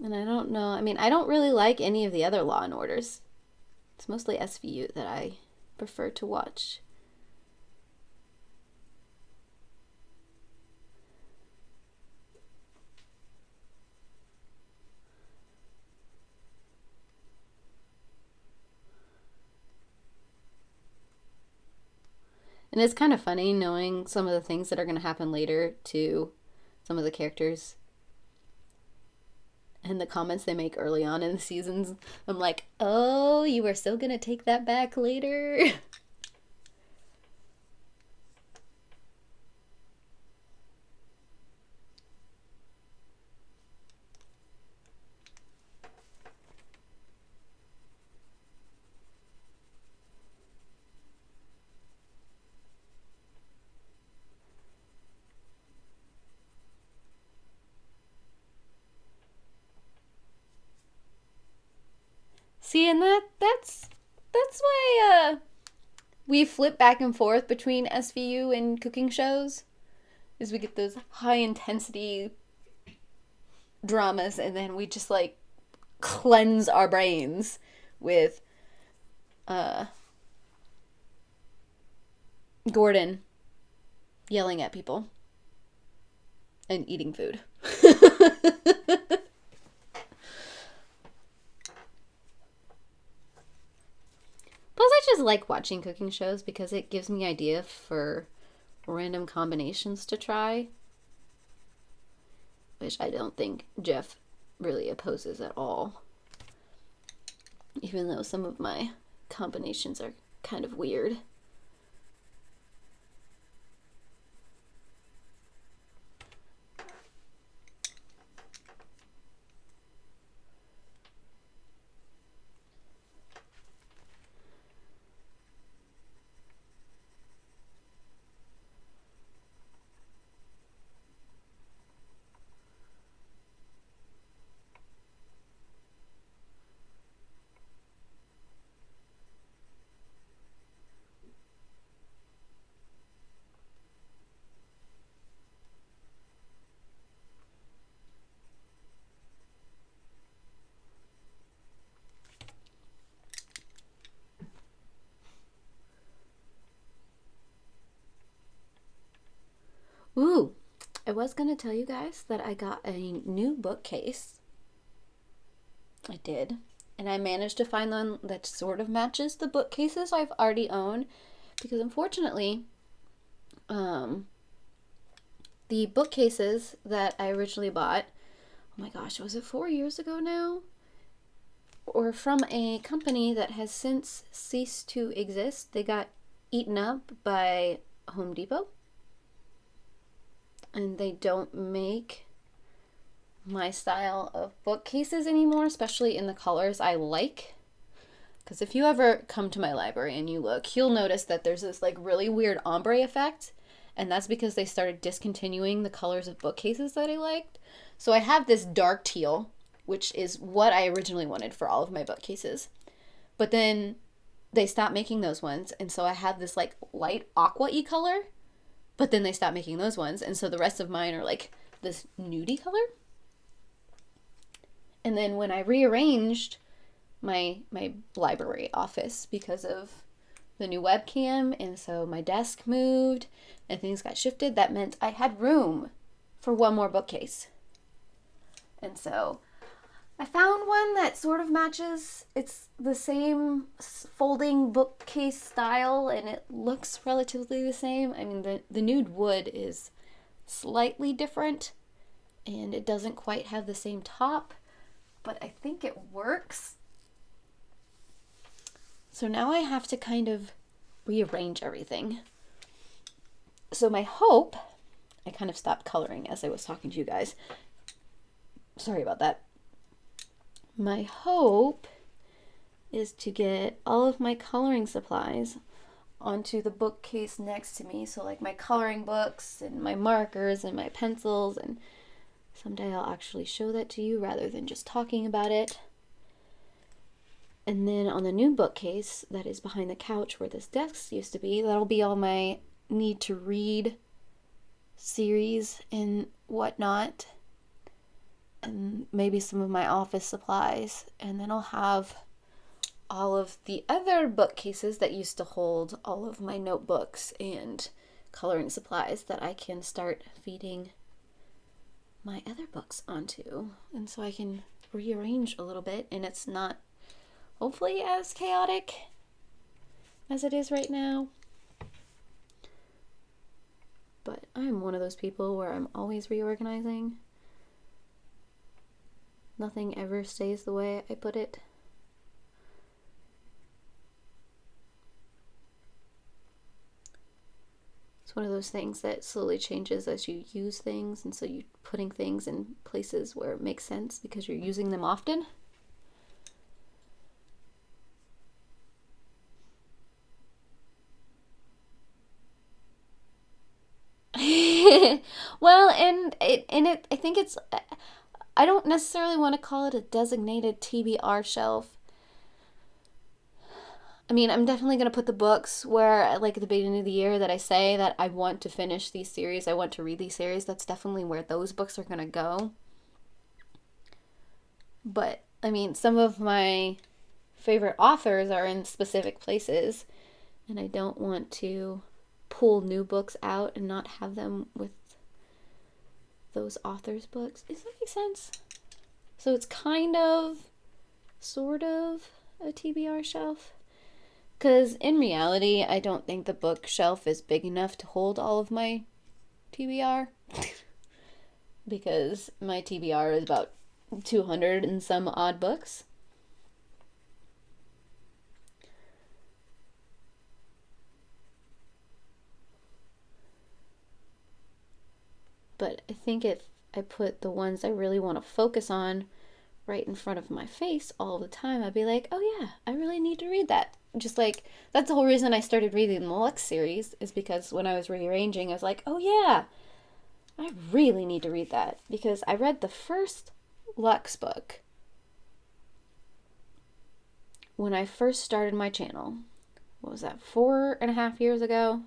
And I don't know. I mean, I don't really like any of the other Law and Orders. It's mostly SVU that I prefer to watch. And it's kind of funny knowing some of the things that are going to happen later to some of the characters and the comments they make early on in the seasons. I'm like, oh, you are still going to take that back later? See, and that's why we flip back and forth between SVU and cooking shows, is we get those high intensity dramas, and then we just like cleanse our brains with Gordon yelling at people and eating food. Plus, I just like watching cooking shows because it gives me idea for random combinations to try, which I don't think Jeff really opposes at all, even though some of my combinations are kind of weird. Ooh, I was going to tell you guys that I got a new bookcase. I did. And I managed to find one that sort of matches the bookcases I've already owned. Because unfortunately, the bookcases that I originally bought, oh my gosh, was it 4 years ago now? Or from a company that has since ceased to exist. They got eaten up by Home Depot. And they don't make my style of bookcases anymore, especially in the colors I like. Because if you ever come to my library and you look, you'll notice that there's this like really weird ombre effect. And that's because they started discontinuing the colors of bookcases that I liked. So I have this dark teal, which is what I originally wanted for all of my bookcases. But then they stopped making those ones. And so I have this like light aqua-y color, but then they stopped making those ones. And so the rest of mine are like this nudie color. And then when I rearranged my library office because of the new webcam, and so my desk moved and things got shifted, that meant I had room for one more bookcase. And so I found one that sort of matches. It's the same folding bookcase style, and it looks relatively the same. I mean, the nude wood is slightly different, and it doesn't quite have the same top, but I think it works. So now I have to kind of rearrange everything. So my hope, I kind of stopped coloring as I was talking to you guys. Sorry about that. My hope is to get all of my coloring supplies onto the bookcase next to me. So like my coloring books and my markers and my pencils, and someday I'll actually show that to you rather than just talking about it. And then on the new bookcase that is behind the couch where this desk used to be, that'll be all my need to read series and whatnot, and maybe some of my office supplies. And then I'll have all of the other bookcases that used to hold all of my notebooks and coloring supplies that I can start feeding my other books onto. And so I can rearrange a little bit, and it's not hopefully as chaotic as it is right now. But I'm one of those people where I'm always reorganizing. Nothing ever stays the way I put it. It's one of those things that slowly changes as you use things, and so you're putting things in places where it makes sense because you're using them often. Well, I think it's, I don't necessarily want to call it a designated TBR shelf. I mean, I'm definitely going to put the books where, like at the beginning of the year, that I say that I want to finish these series, I want to read these series. That's definitely where those books are going to go. But, I mean, some of my favorite authors are in specific places, and I don't want to pull new books out and not have them with those authors' books. Does that make sense? So it's kind of, sort of, a TBR shelf. Because in reality, I don't think the bookshelf is big enough to hold all of my TBR. Because my TBR is about 200 and some odd books. But I think if I put the ones I really want to focus on right in front of my face all the time, I'd be like, oh yeah, I really need to read that. Just like, that's the whole reason I started reading the Lux series, is because when I was rearranging, I was like, oh yeah, I really need to read that. Because I read the first Lux book when I first started my channel. What was that, 4.5 years ago?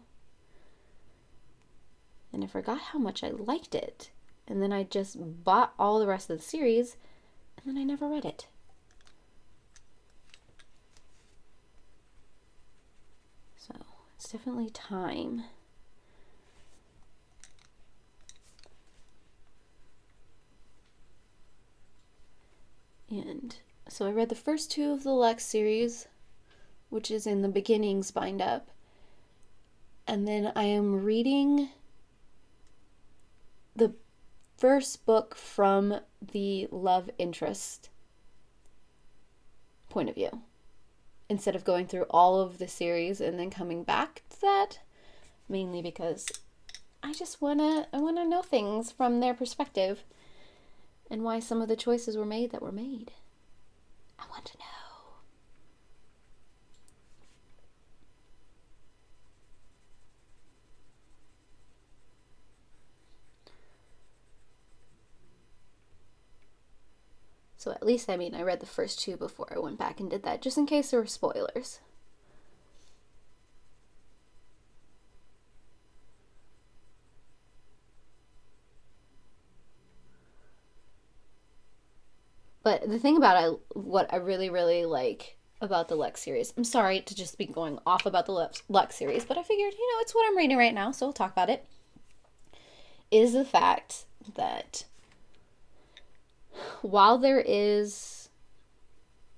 And I forgot how much I liked it. And then I just bought all the rest of the series, and then I never read it. So it's definitely time. And so I read the first 2 of the Lex series, which is in the beginnings bind up. And then I am reading the first book from the love interest point of view, instead of going through all of the series and then coming back to that, mainly because I want to know things from their perspective and why some of the choices were made that were made. I want to know. So at least, I mean, I read the first 2 before I went back and did that, just in case there were spoilers. But the thing about what I really, really like about the Lux series, I'm sorry to just be going off about the Lux series, but I figured, it's what I'm reading right now, so we'll talk about it, is the fact that while there is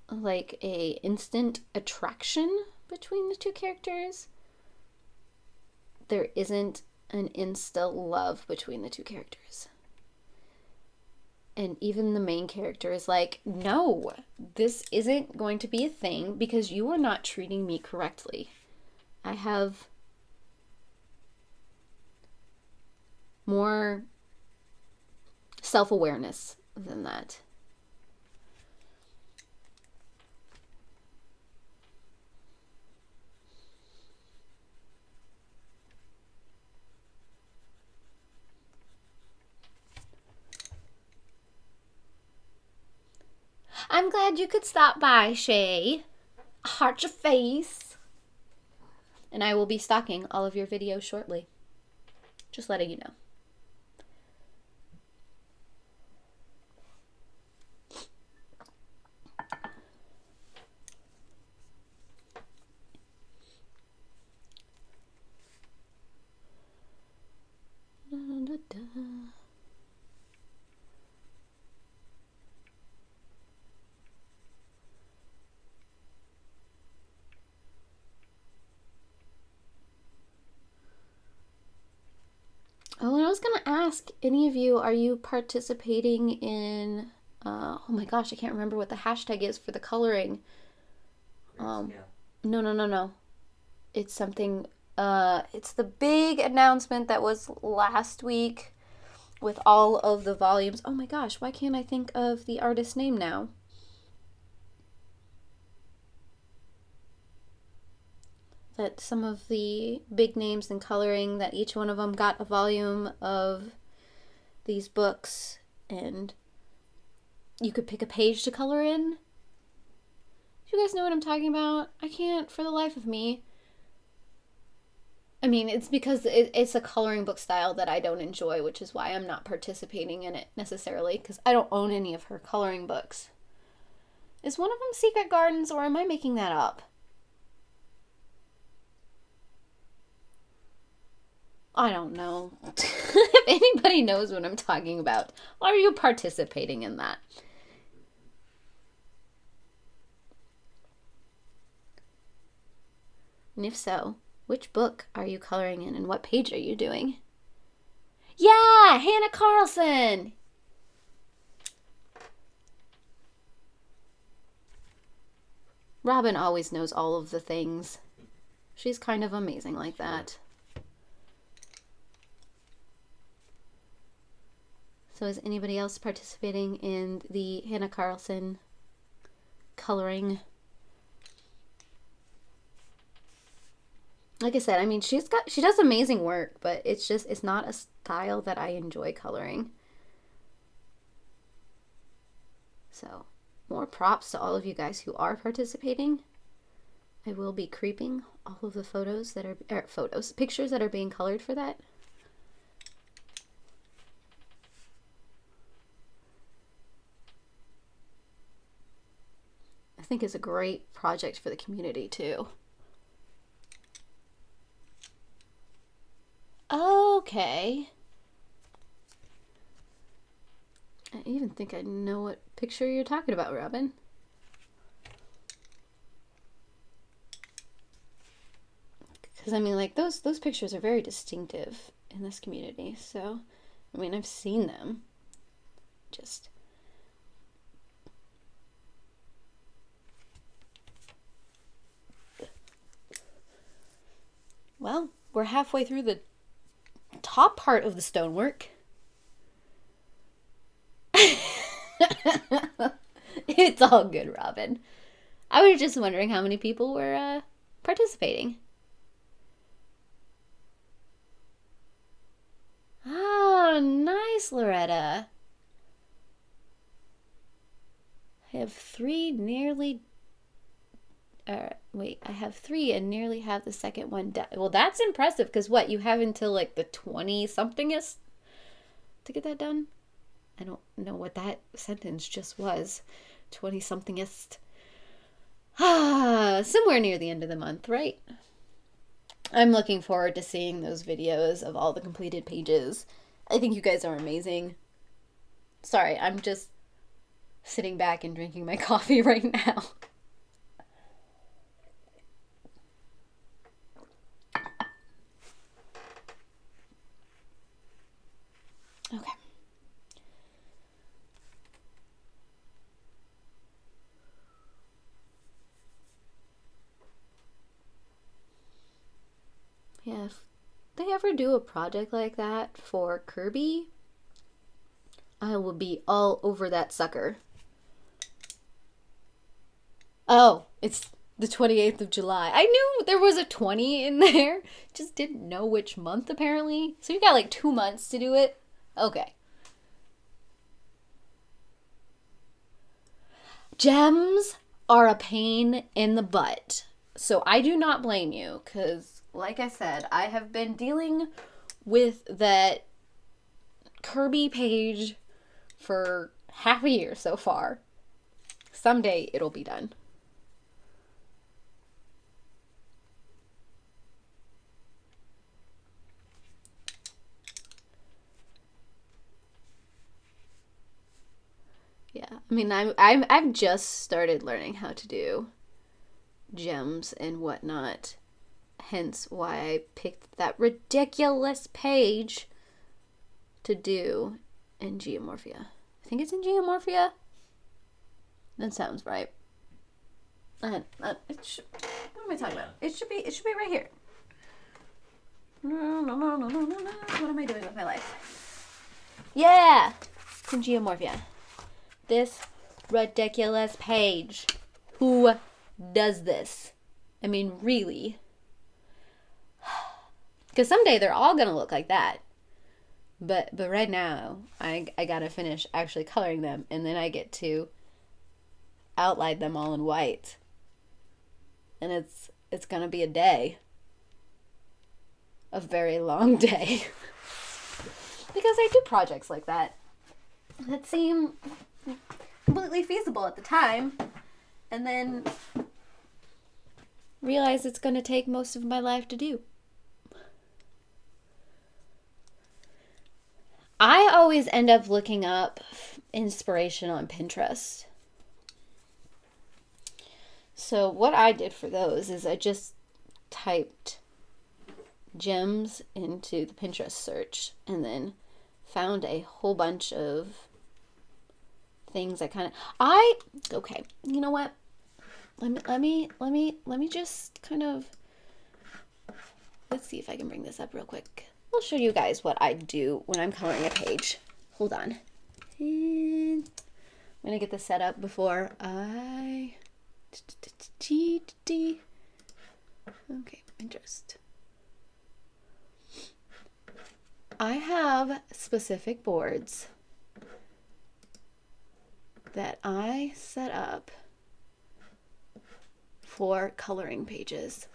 like a instant attraction between the two characters, there isn't an insta love between the two characters. And even the main character is like, no, this isn't going to be a thing because you are not treating me correctly. I have more self-awareness than that. I'm glad you could stop by, Shay. Heart your face. And I will be stalking all of your videos shortly. Just letting you know. Da, da, da. Oh, and I was going to ask, any of you, are you participating in, oh my gosh, I can't remember what the hashtag is for the coloring. Yeah. No. It's something, it's the big announcement that was last week with all of the volumes. Oh my gosh, why can't I think of the artist's name now? That some of the big names in coloring, that each one of them got a volume of these books, and you could pick a page to color in. Do you guys know what I'm talking about? I can't for the life of me. I mean, it's because it's a coloring book style that I don't enjoy, which is why I'm not participating in it necessarily, because I don't own any of her coloring books. Is one of them Secret Gardens, or am I making that up? I don't know. If anybody knows what I'm talking about, are you participating in that? And if so, which book are you coloring in and what page are you doing? Yeah, Hannah Carlson! Robin always knows all of the things. She's kind of amazing like that. So is anybody else participating in the Hannah Carlson coloring? Like I said, I mean, she does amazing work, but it's not a style that I enjoy coloring. So, more props to all of you guys who are participating. I will be creeping all of the pictures that are being colored for that. I think it's a great project for the community too. Okay. I even think I know what picture you're talking about, Robin. Because I mean, like, those pictures are very distinctive in this community. So, I mean, I've seen them. Just... Well, we're halfway through the top part of the stonework. It's all good, Robin. I was just wondering how many people were participating. Ah, nice, Loretta. I have three and nearly have the second one done. Well, that's impressive, because what, you have until like the 20-somethingest to get that done? I don't know what that sentence just was. 20-somethingist. Somewhere near the end of the month, right? I'm looking forward to seeing those videos of all the completed pages. I think you guys are amazing. Sorry, I'm just sitting back and drinking my coffee right now. Okay. Yeah, if they ever do a project like that for Kirby, I will be all over that sucker. Oh, it's the 28th of July. I knew there was a 20 in there. Just didn't know which month, apparently. So you got like 2 months to do it? Okay. Gems are a pain in the butt. So I do not blame you, because like I said, I have been dealing with that Kirby page for half a year so far. Someday it'll be done. Yeah, I mean, I've just started learning how to do gems and whatnot. Hence why I picked that ridiculous page to do in Geomorphia. I think it's in Geomorphia. That sounds right. What am I talking about? It should be right here. No. What am I doing with my life? Yeah, it's in Geomorphia. This ridiculous page. Who does this? I mean, really? Because someday they're all gonna look like that. But right now, I gotta finish actually coloring them, and then I get to outline them all in white. And it's gonna be a day. A very long day. Because I do projects like that seem completely feasible at the time, and then realize it's gonna take most of my life to do. I always end up looking up inspiration on Pinterest. So what I did for those is I just typed gems into the Pinterest search and then found a whole bunch of things okay, you know what? Let me just kind of, let's see if I can bring this up real quick. I'll show you guys what I do when I'm coloring a page. Hold on. And I'm going to get this set up before I... Okay, Pinterest. I have specific boards that I set up for coloring pages.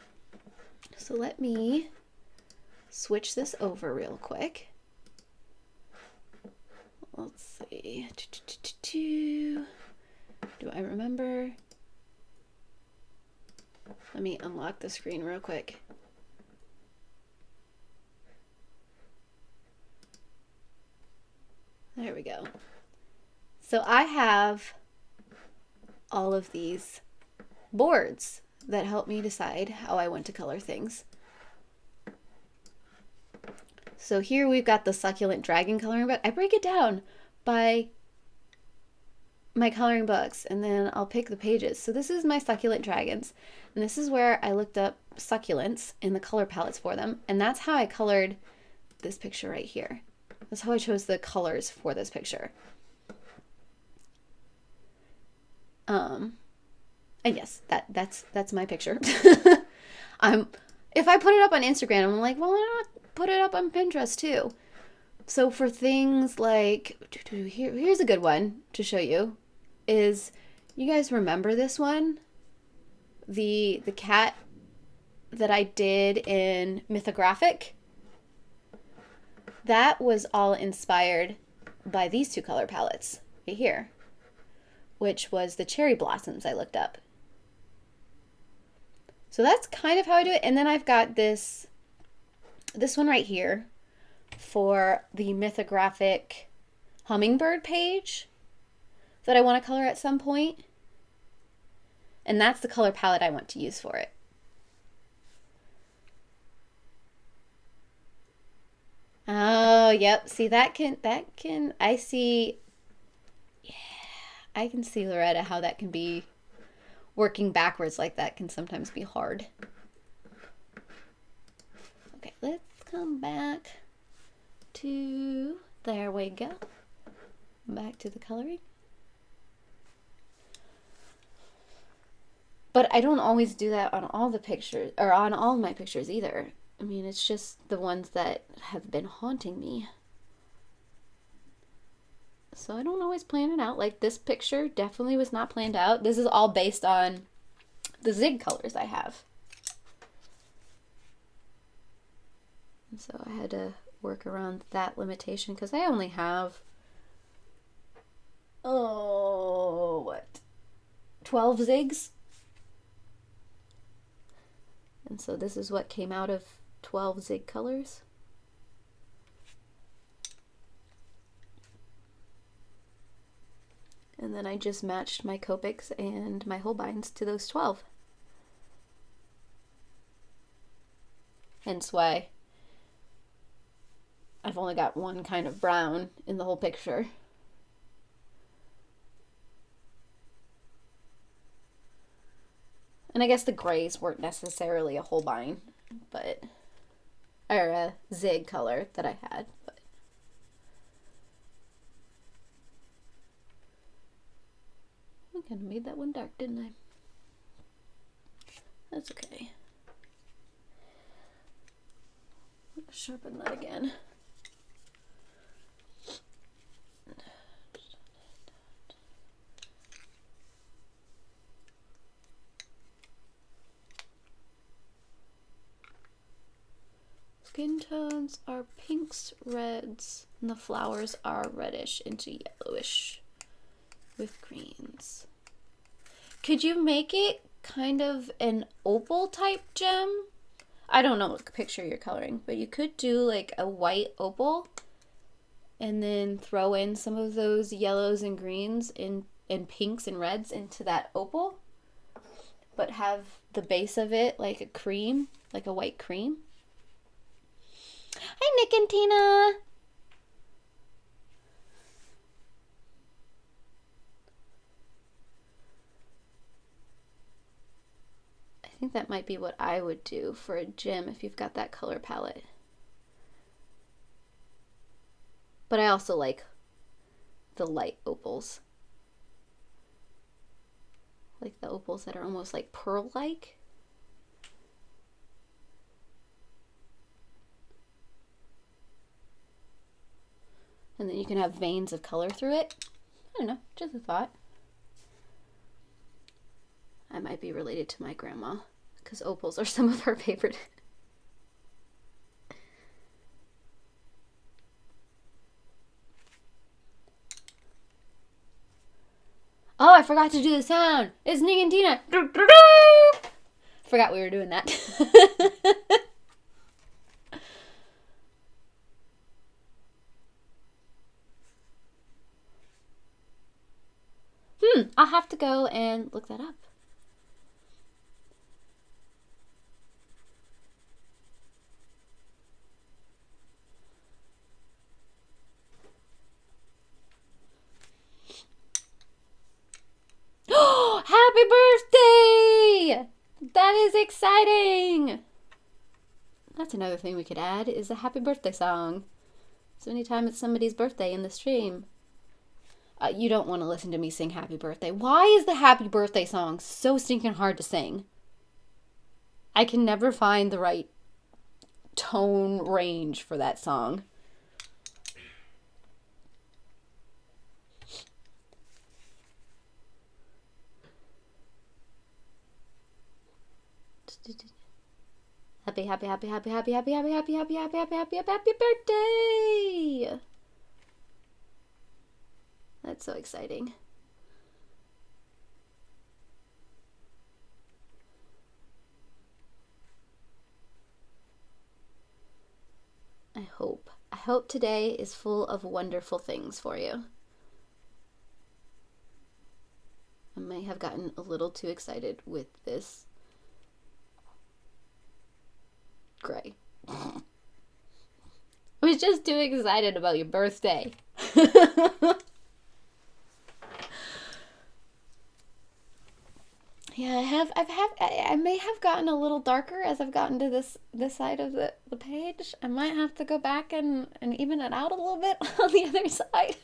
So let me switch this over real quick. Let's see. Do I remember? Let me unlock the screen real quick. There we go. So I have all of these boards that help me decide how I want to color things. So here we've got the succulent dragon coloring book. I break it down by my coloring books, and then I'll pick the pages. So this is my succulent dragons, and this is where I looked up succulents in the color palettes for them, and that's how I colored this picture right here. That's how I chose the colors for this picture. And yes, that's my picture. If I put it up on Instagram, I'm like, well, why not put it up on Pinterest too? So for things like, here's a good one to show you, is, you guys remember this one? The cat that I did in Mythographic? That was all inspired by these two color palettes right here, which was the cherry blossoms I looked up. So that's kind of how I do it. And then I've got this one right here for the mythographic hummingbird page that I want to color at some point. And that's the color palette I want to use for it. Oh, yep. See, I see, yeah, I can see, Loretta, how that can be, working backwards like that can sometimes be hard. Okay, let's come back to, there we go. Back to the coloring. But I don't always do that on all the pictures, or on all my pictures either. I mean, it's just the ones that have been haunting me. So I don't always plan it out. Like this picture definitely was not planned out. This is all based on the zig colors I have. And so I had to work around that limitation because I only have, 12 zigs? And so this is what came out of 12 zig colors. And then I just matched my Copics and my Holbeins to those 12. Hence why I've only got one kind of brown in the whole picture. And I guess the grays weren't necessarily a Holbein, but, or a zig color that I had, but. I kind of made that one dark, didn't I? That's okay. Sharpen that again. Skin tones are pinks, reds, and the flowers are reddish into yellowish with greens. Could you make it kind of an opal type gem? I don't know what picture you're coloring, but you could do like a white opal and then throw in some of those yellows and greens and pinks and reds into that opal, but have the base of it like a cream, like a white cream. Hi, Nick and Tina. I think that might be what I would do for a gem if you've got that color palette. But I also like the light opals. Like the opals that are almost like pearl-like. And then you can have veins of color through it. I don't know, just a thought. I might be related to my grandma because opals are some of her favorite. Oh, I forgot to do the sound. It's Nick and Tina. Forgot we were doing that. I'll have to go and look that up. Happy birthday! That is exciting! That's another thing we could add, is a happy birthday song. So anytime it's somebody's birthday in the stream, you don't want to listen to me sing happy birthday. Why is the happy birthday song so stinking hard to sing? I can never find the right tone range for that song. Happy birthday! That's so exciting. I hope today is full of wonderful things for you. I may have gotten a little too excited with this gray. I was just too excited about your birthday. Yeah, I may have gotten a little darker as I've gotten to this side of the page. I might have to go back and even it out a little bit on the other side.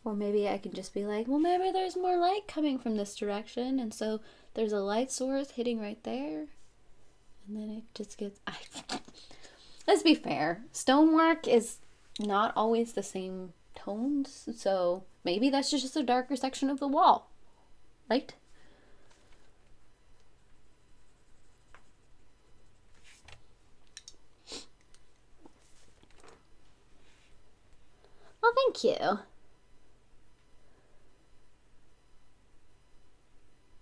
Or maybe I can just be like, well, maybe there's more light coming from this direction, and so there's a light source hitting right there. And then it just gets... Let's be fair. Stonework is not always the same tones, so maybe that's just a darker section of the wall, right? Well, thank you.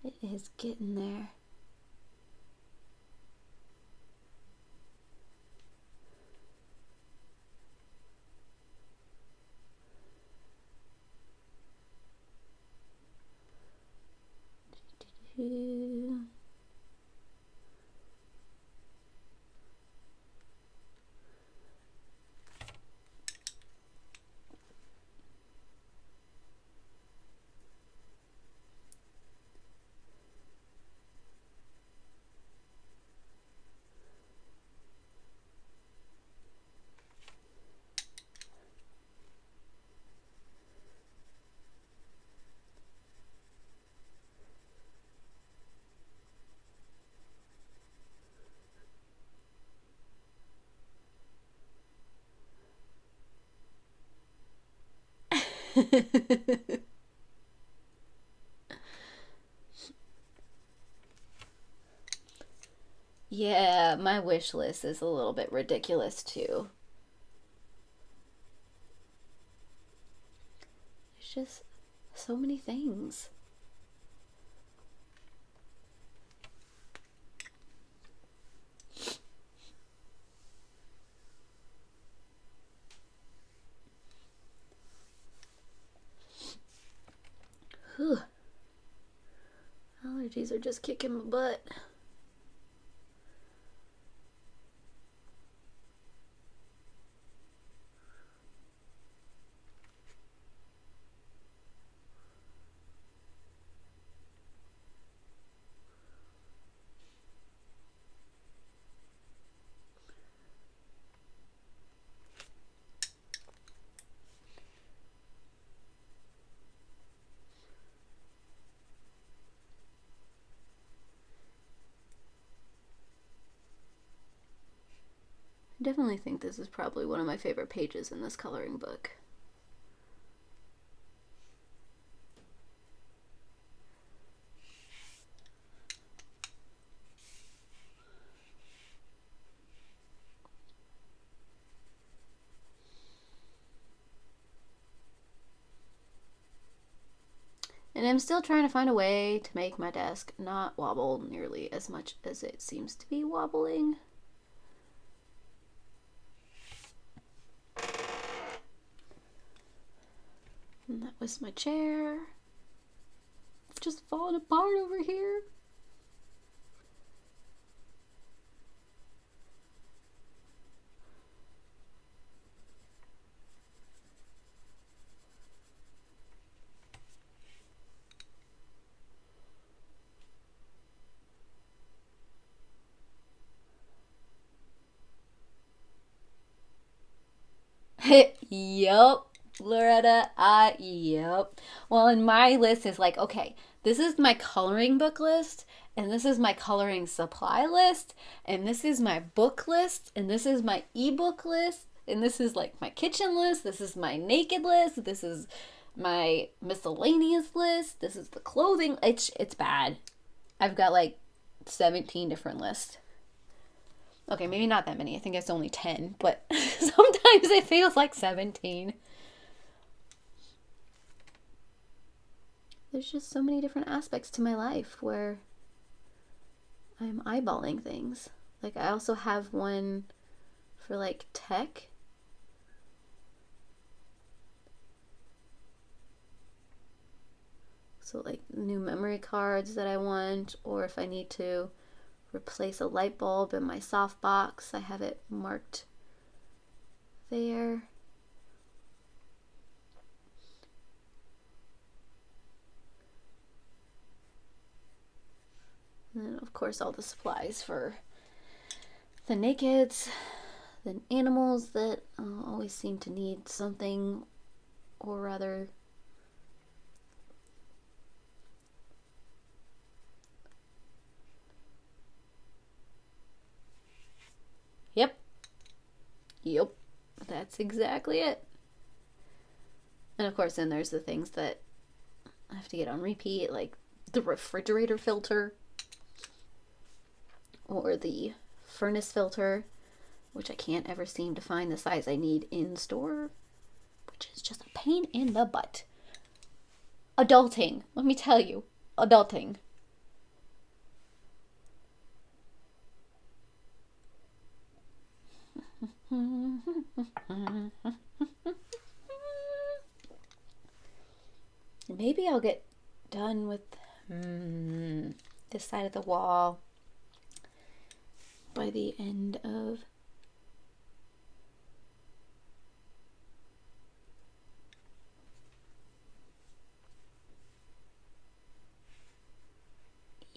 It is getting there. Yeah, my wish list is a little bit ridiculous too. It's just so many things. Whew. Allergies are just kicking my butt. I definitely think this is probably one of my favorite pages in this coloring book. And I'm still trying to find a way to make my desk not wobble nearly as much as it seems to be wobbling. And that was my chair. Just falling apart over here. Yup, Loretta. Yup. Well, and my list is like, okay, this is my coloring book list, and this is my coloring supply list, and this is my book list, and this is my ebook list, and this is like my kitchen list, this is my naked list, this is my miscellaneous list, this is the clothing. It's bad. I've got like 17 different lists. Okay, maybe not that many. I think it's only 10, but sometimes it feels like 17. There's just so many different aspects to my life where I'm eyeballing things. Like, I also have one for like tech. So like new memory cards that I want, or if I need to replace a light bulb in my softbox, I have it marked there. And then of course all the supplies for the nakeds, the animals that always seem to need something or other. Yep. That's exactly it. And of course then there's the things that I have to get on repeat, like the refrigerator filter or the furnace filter, which I can't ever seem to find the size I need in store, which is just a pain in the butt. Adulting, let me tell you, adulting. Maybe I'll get done with this side of the wall by the end of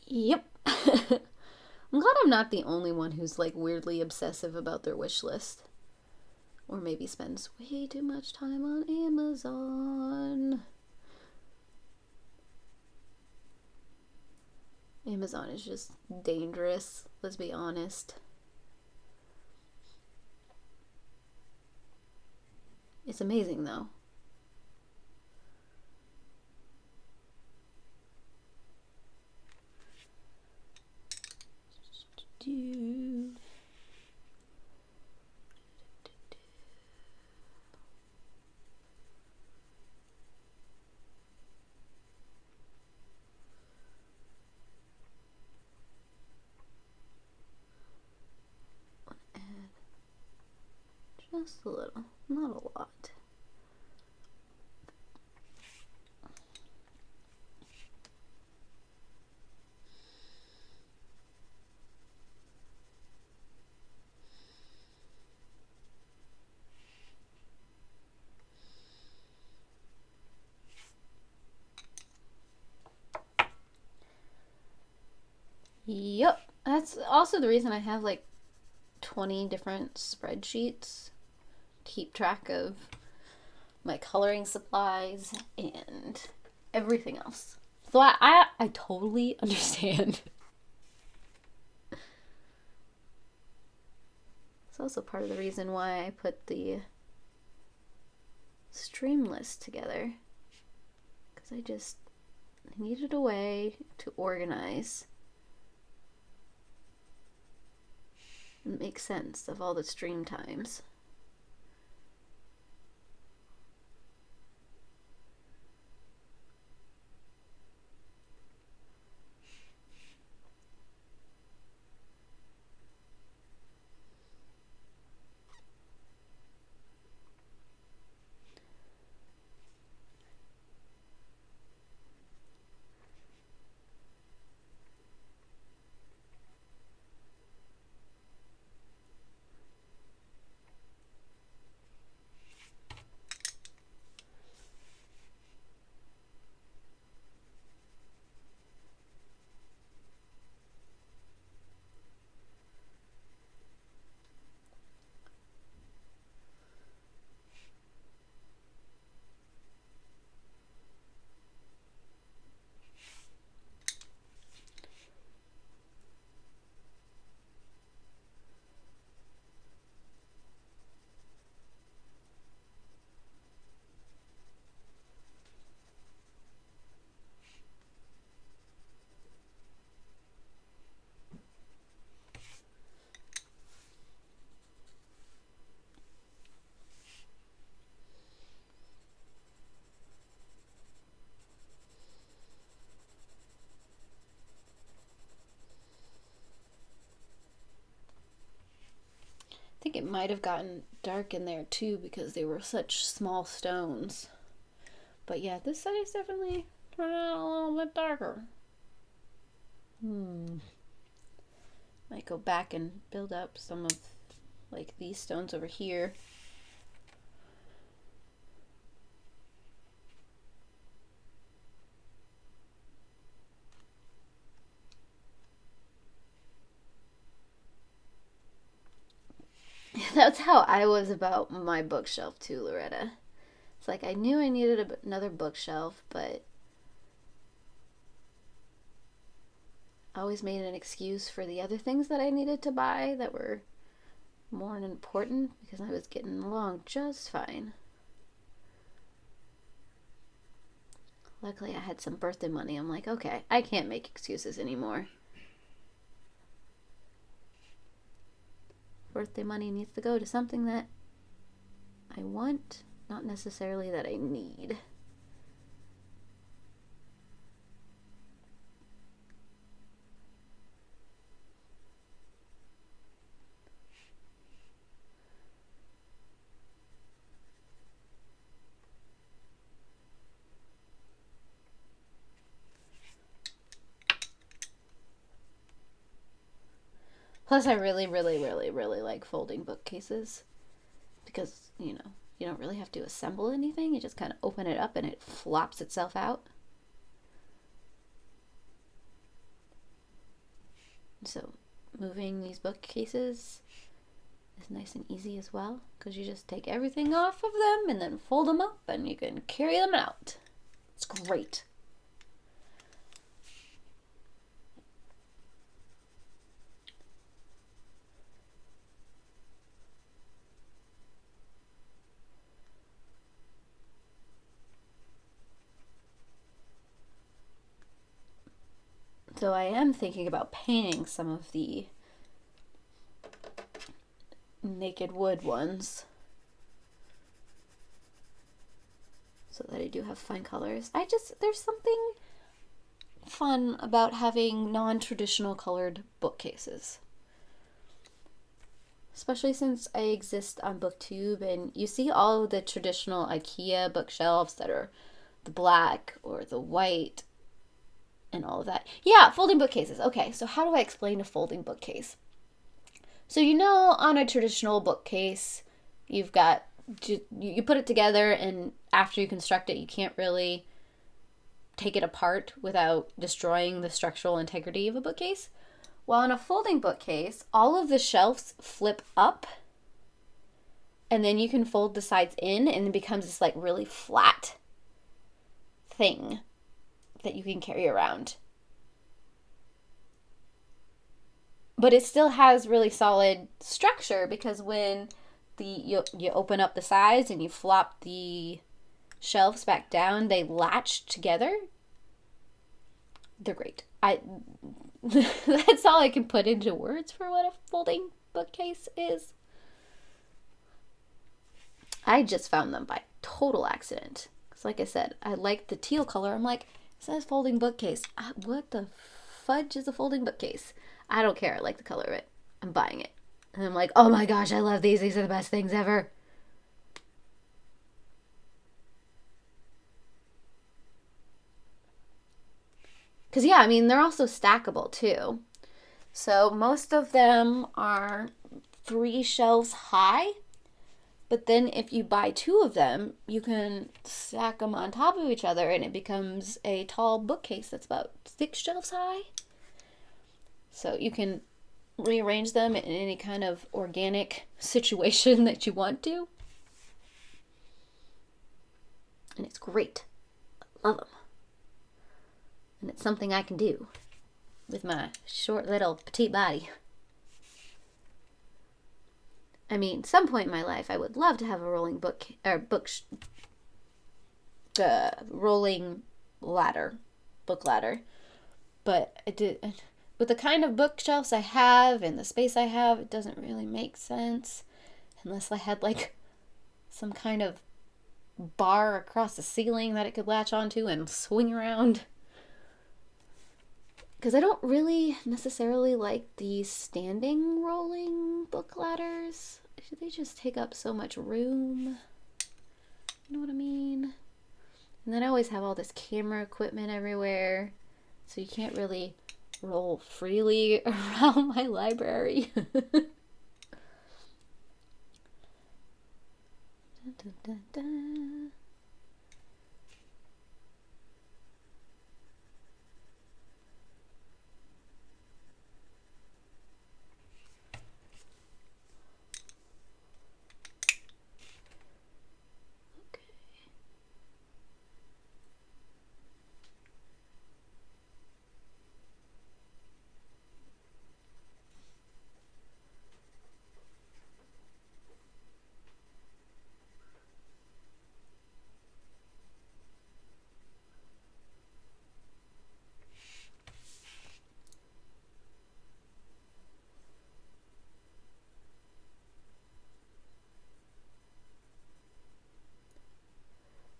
Yep. I'm glad I'm not the only one who's like weirdly obsessive about their wish list. Or maybe spends way too much time on Amazon. Amazon is just dangerous, let's be honest. It's amazing though. Just a little, not a lot. Yep, that's also the reason I have like 20 different spreadsheets to keep track of my coloring supplies and everything else. So I totally understand. It's also part of the reason why I put the stream list together, because I just needed a way to organize and make sense of all the stream times. think it might have gotten dark in there too because they were such small stones. But yeah, this side is definitely turned out a little bit darker. Might go back and build up some of like these stones over here. That's how I was about my bookshelf too, Loretta. It's like I knew I needed another bookshelf, but I always made an excuse for the other things that I needed to buy that were more important because I was getting along just fine. Luckily, I had some birthday money. I'm like, okay, I can't make excuses anymore. Birthday money needs to go to something that I want, not necessarily that I need. Plus, I really, really, really, really like folding bookcases because, you don't really have to assemble anything. You just kind of open it up and it flops itself out. So, moving these bookcases is nice and easy as well because you just take everything off of them and then fold them up and you can carry them out. It's great. So I am thinking about painting some of the naked wood ones so that I do have fine colors. There's something fun about having non-traditional colored bookcases. Especially since I exist on BookTube and you see all of the traditional IKEA bookshelves that are the black or the white and all of that. Yeah, folding bookcases. Okay, so how do I explain a folding bookcase? So on a traditional bookcase, you put it together and after you construct it, you can't really take it apart without destroying the structural integrity of a bookcase. Well, on a folding bookcase, all of the shelves flip up and then you can fold the sides in and it becomes this like really flat thing that you can carry around. But it still has really solid structure because when you open up the sides and you flop the shelves back down, they latch together. They're great. That's all I can put into words for what a folding bookcase is. I just found them by total accident. Because like I said, I like the teal color. I'm like, it says folding bookcase. What the fudge is a folding bookcase? I don't care. I like the color of it. I'm buying it. And I'm like, oh my gosh, I love these. These are the best things ever. Because, yeah, I mean, they're also stackable, too. So most of them are 3 shelves high. But then if you buy 2 of them, you can stack them on top of each other and it becomes a tall bookcase that's about 6 shelves high. So you can rearrange them in any kind of organic situation that you want to. And it's great. I love them. And it's something I can do with my short little petite body. I mean, some point in my life, I would love to have a rolling rolling ladder, book ladder. But with the kind of bookshelves I have and the space I have, it doesn't really make sense unless I had like some kind of bar across the ceiling that it could latch onto and swing around. Because I don't really necessarily like the standing rolling book ladders. they just take up so much room. You know what I mean? And then I always have all this camera equipment everywhere, so you can't really roll freely around my library. Dun, dun, dun.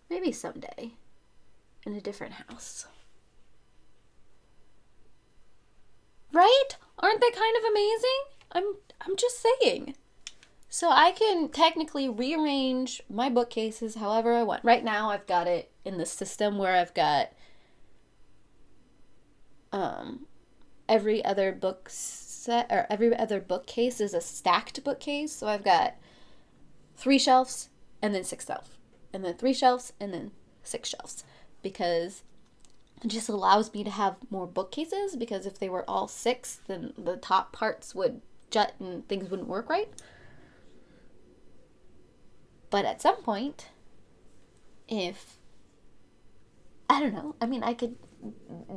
Maybe someday, in a different house. Right? Aren't they kind of amazing? I'm just saying. So I can technically rearrange my bookcases however I want. Right now I've got it in the system where I've got every other book set, or every other bookcase is a stacked bookcase. So I've got 3 shelves and then 6 shelves. And then 3 shelves, and then 6 shelves. Because it just allows me to have more bookcases, because if they were all 6, then the top parts would jut and things wouldn't work right. But at some point, if, I don't know, I mean, I could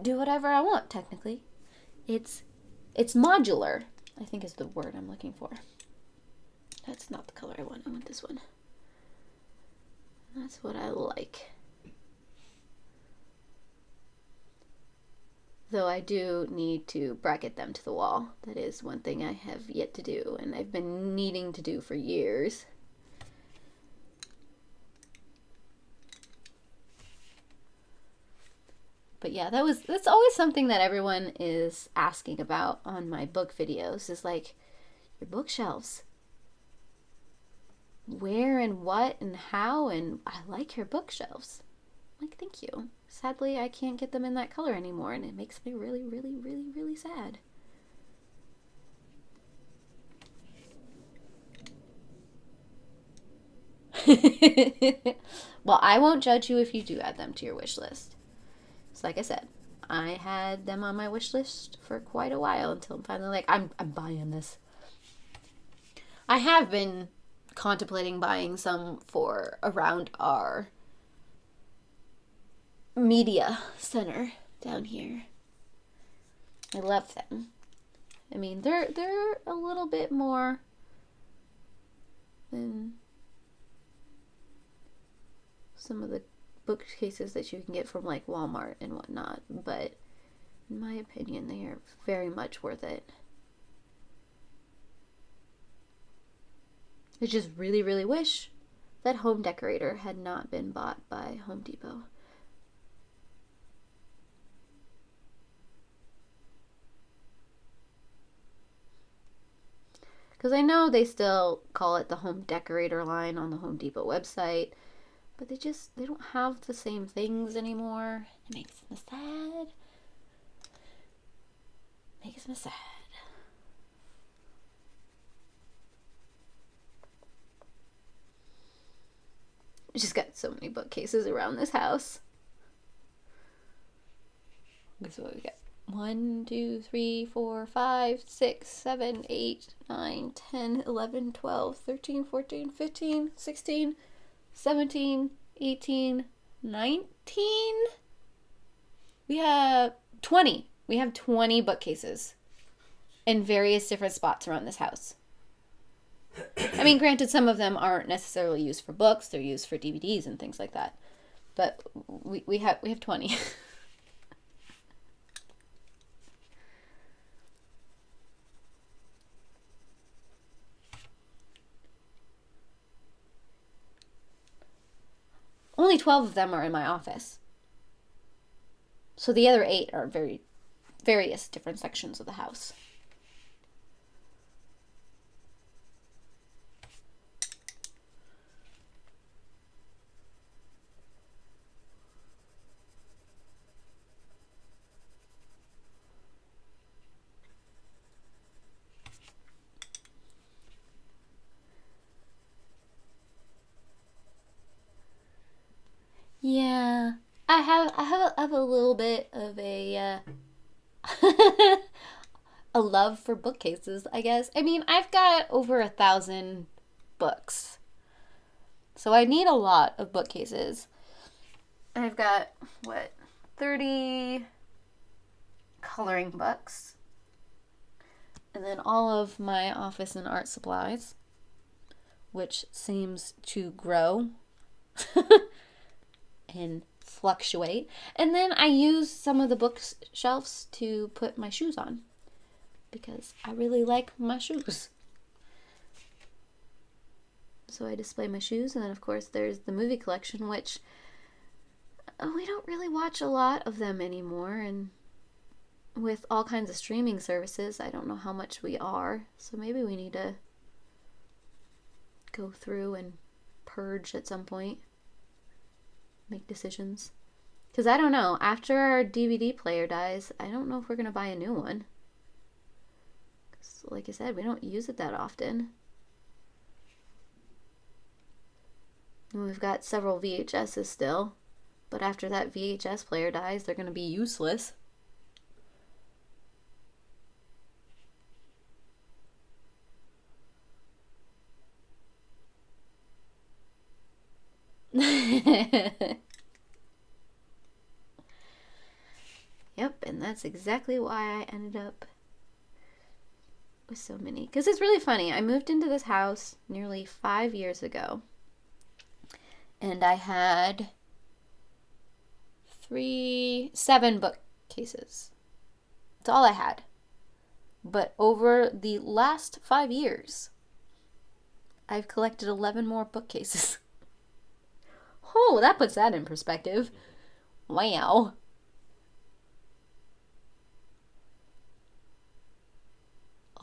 do whatever I want, technically. It's modular, I think is the word I'm looking for. That's not the color I want this one. That's what I like. Though I do need to bracket them to the wall. That is one thing I have yet to do, and I've been needing to do for years. But yeah, that's always something that everyone is asking about on my book videos, is like, your bookshelves. Where and what and how, and I like your bookshelves. I'm like, thank you. Sadly, I can't get them in that color anymore, and it makes me really, really, really, really sad. Well, I won't judge you if you do add them to your wish list. So like I said, I had them on my wish list for quite a while until I'm finally like, I'm buying this. I have been contemplating buying some for around our media center down here. I love them. I mean, they're a little bit more than some of the bookcases that you can get from like Walmart and whatnot, but in my opinion, they are very much worth it. I just really, really wish that home decorator had not been bought by Home Depot. Because I know they still call it the home decorator line on the Home Depot website, but they don't have the same things anymore. It makes me sad. Makes me sad. I just got so many bookcases around this house. Guess what we got? 1, 2, 3, 4, 5, 6, 7, 8, 9, 10, 11, 12, 13, 14, 15, 16, 17, 18, 19. We have 20. We have 20 bookcases in various different spots around this house. I mean, granted, some of them aren't necessarily used for books. They're used for DVDs and things like that. But we have 20. Only 12 of them are in my office. So the other 8 are various different sections of the house. Yeah. I have a little bit of a a love for bookcases, I guess. I mean, I've got over 1,000 books. So I need a lot of bookcases. I've got, what, 30 coloring books. And then all of my office and art supplies, which seems to grow and fluctuate. And then I use some of the bookshelves to put my shoes on because I really like my shoes. So I display my shoes, and then of course there's the movie collection, which we don't really watch a lot of them anymore, and with all kinds of streaming services, I don't know how much we are, so maybe we need to go through and purge at some point, make decisions. Because I don't know, after our DVD player dies, I don't know if we're going to buy a new one. Because, like I said, we don't use it that often. And we've got several VHSs still, but after that VHS player dies, they're going to be useless. Yep, and that's exactly why I ended up with so many. Because it's really funny. I moved into this house nearly 5 years ago, and I had 7 bookcases. That's all I had. But over the last 5 years, I've collected 11 more bookcases. Oh, that puts that in perspective. Wow.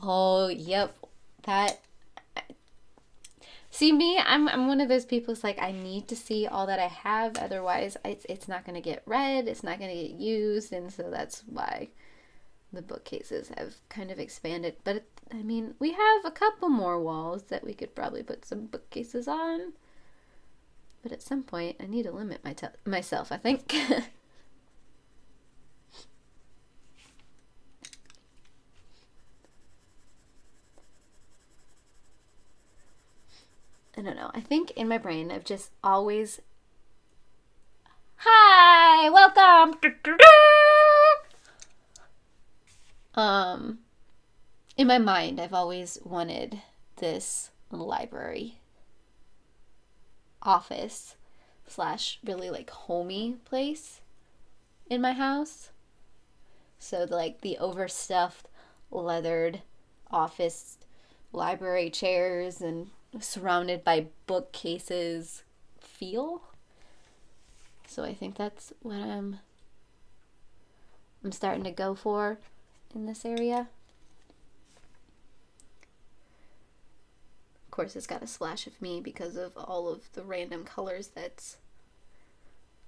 Oh, yep. That. See, me, I'm one of those people who's like, I need to see all that I have, otherwise it's not going to get read, it's not going to get used, and so that's why the bookcases have kind of expanded. But, I mean, we have a couple more walls that we could probably put some bookcases on. But at some point, I need to limit myself, I think. I don't know. I think in my brain, I've just always... Hi! Welcome! In my mind, I've always wanted this library office / really like homey place in my house. So the overstuffed leathered office library chairs and surrounded by bookcases feel. So I think that's what I'm starting to go for in this area. Of course, it's got a splash of me because of all of the random colors that's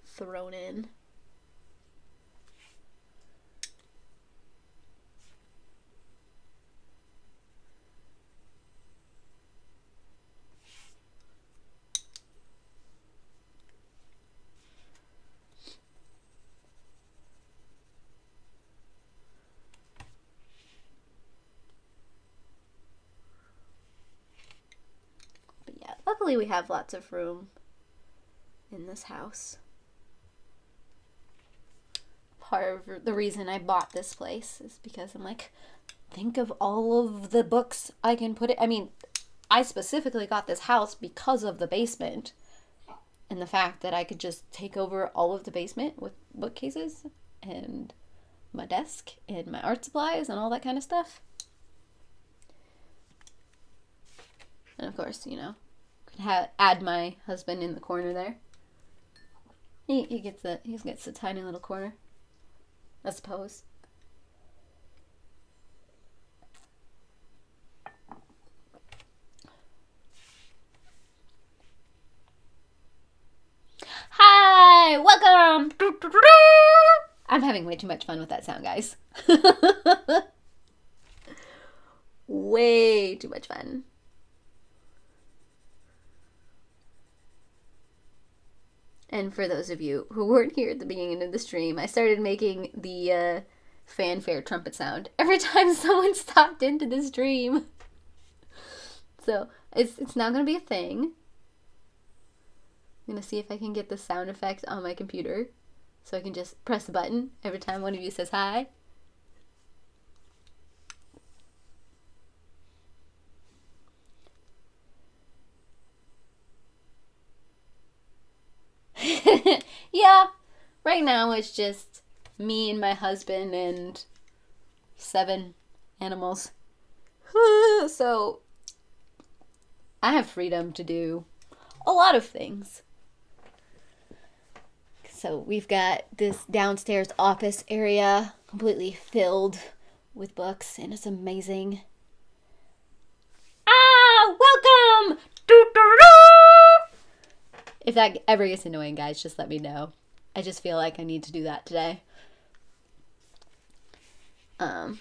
thrown in. Luckily, we have lots of room in this house. Part of the reason I bought this place is because I'm like, think of all of the books I can put it. I mean, I specifically got this house because of the basement and the fact that I could just take over all of the basement with bookcases and my desk and my art supplies and all that kind of stuff. And of course, add my husband in the corner there. He gets a tiny little corner, I suppose. Hi, welcome. I'm having way too much fun with that sound, guys. Way too much fun. And for those of you who weren't here at the beginning of the stream, I started making the fanfare trumpet sound every time someone stopped into the stream. So it's now going to be a thing. I'm going to see if I can get the sound effect on my computer. So I can just press the button every time one of you says hi. Yeah, right now it's just me and my husband and 7 animals. So I have freedom to do a lot of things. So we've got this downstairs office area completely filled with books, and it's amazing. Ah, welcome! If that ever gets annoying, guys, just let me know. I just feel like I need to do that today. And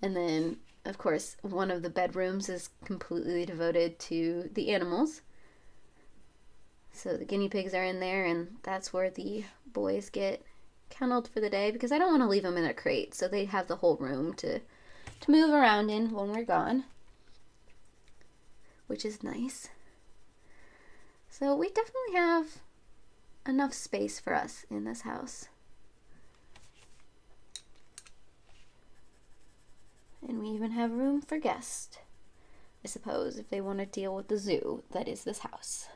then, of course, one of the bedrooms is completely devoted to the animals. So the guinea pigs are in there, and that's where the boys get kenneled for the day, because I don't want to leave them in a crate, so they have the whole room to move around in when we're gone, which is nice. So we definitely have enough space for us in this house. And we even have room for guests, I suppose, if they want to deal with the zoo that is this house.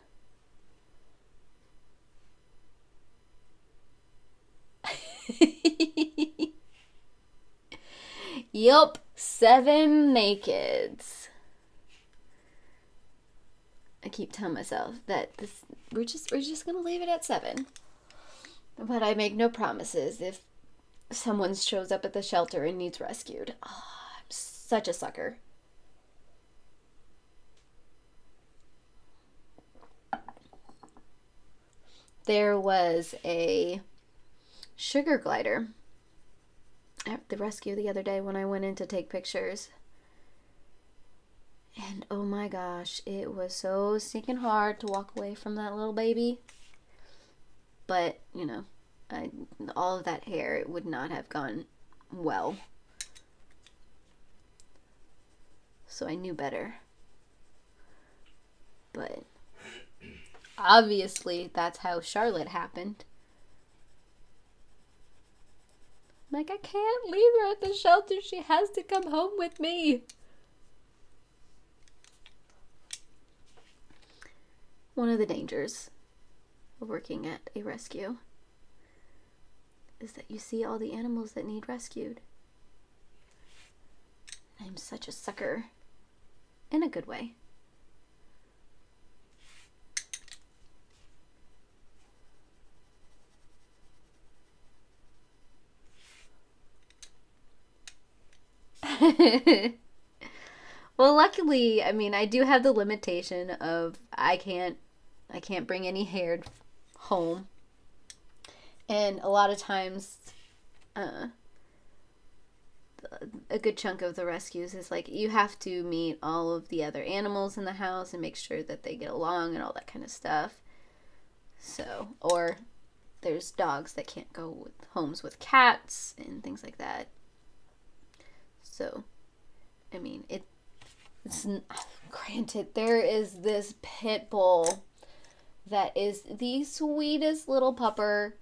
Yup, 7 nakeds. I keep telling myself that we're just gonna leave it at 7. But I make no promises if someone shows up at the shelter and needs rescued. Oh, I'm such a sucker. There was a sugar glider at the rescue the other day when I went in to take pictures. And oh my gosh, it was so stinking hard to walk away from that little baby. But, you know, all of that hair, it would not have gone well. So I knew better. But obviously, that's how Charlotte happened. Like, I can't leave her at the shelter. She has to come home with me. One of the dangers of working at a rescue is that you see all the animals that need rescued. I'm such a sucker. In a good way. Well, luckily, I mean, I do have the limitation of I can't bring any hair home. And a lot of times, a good chunk of the rescues is like, you have to meet all of the other animals in the house and make sure that they get along and all that kind of stuff. So, or there's dogs that can't go with homes with cats and things like that. So, I mean, it's granted, there is this pit bull that is the sweetest little pupper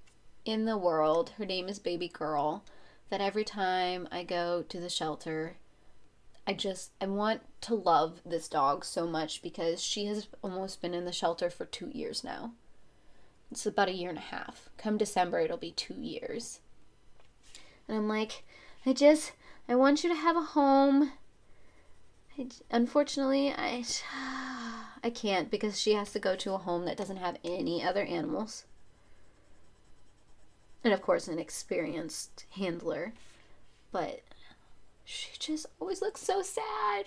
in the world. Her name is Baby Girl. That every time I go to the shelter, I want to love this dog so much, because she has almost been in the shelter for 2 years now. It's about 1.5 years. Come December, it'll be 2 years. And I'm like, I want you to have a home. Unfortunately, I can't, because she has to go to a home that doesn't have any other animals. And of course, an experienced handler. But she just always looks so sad.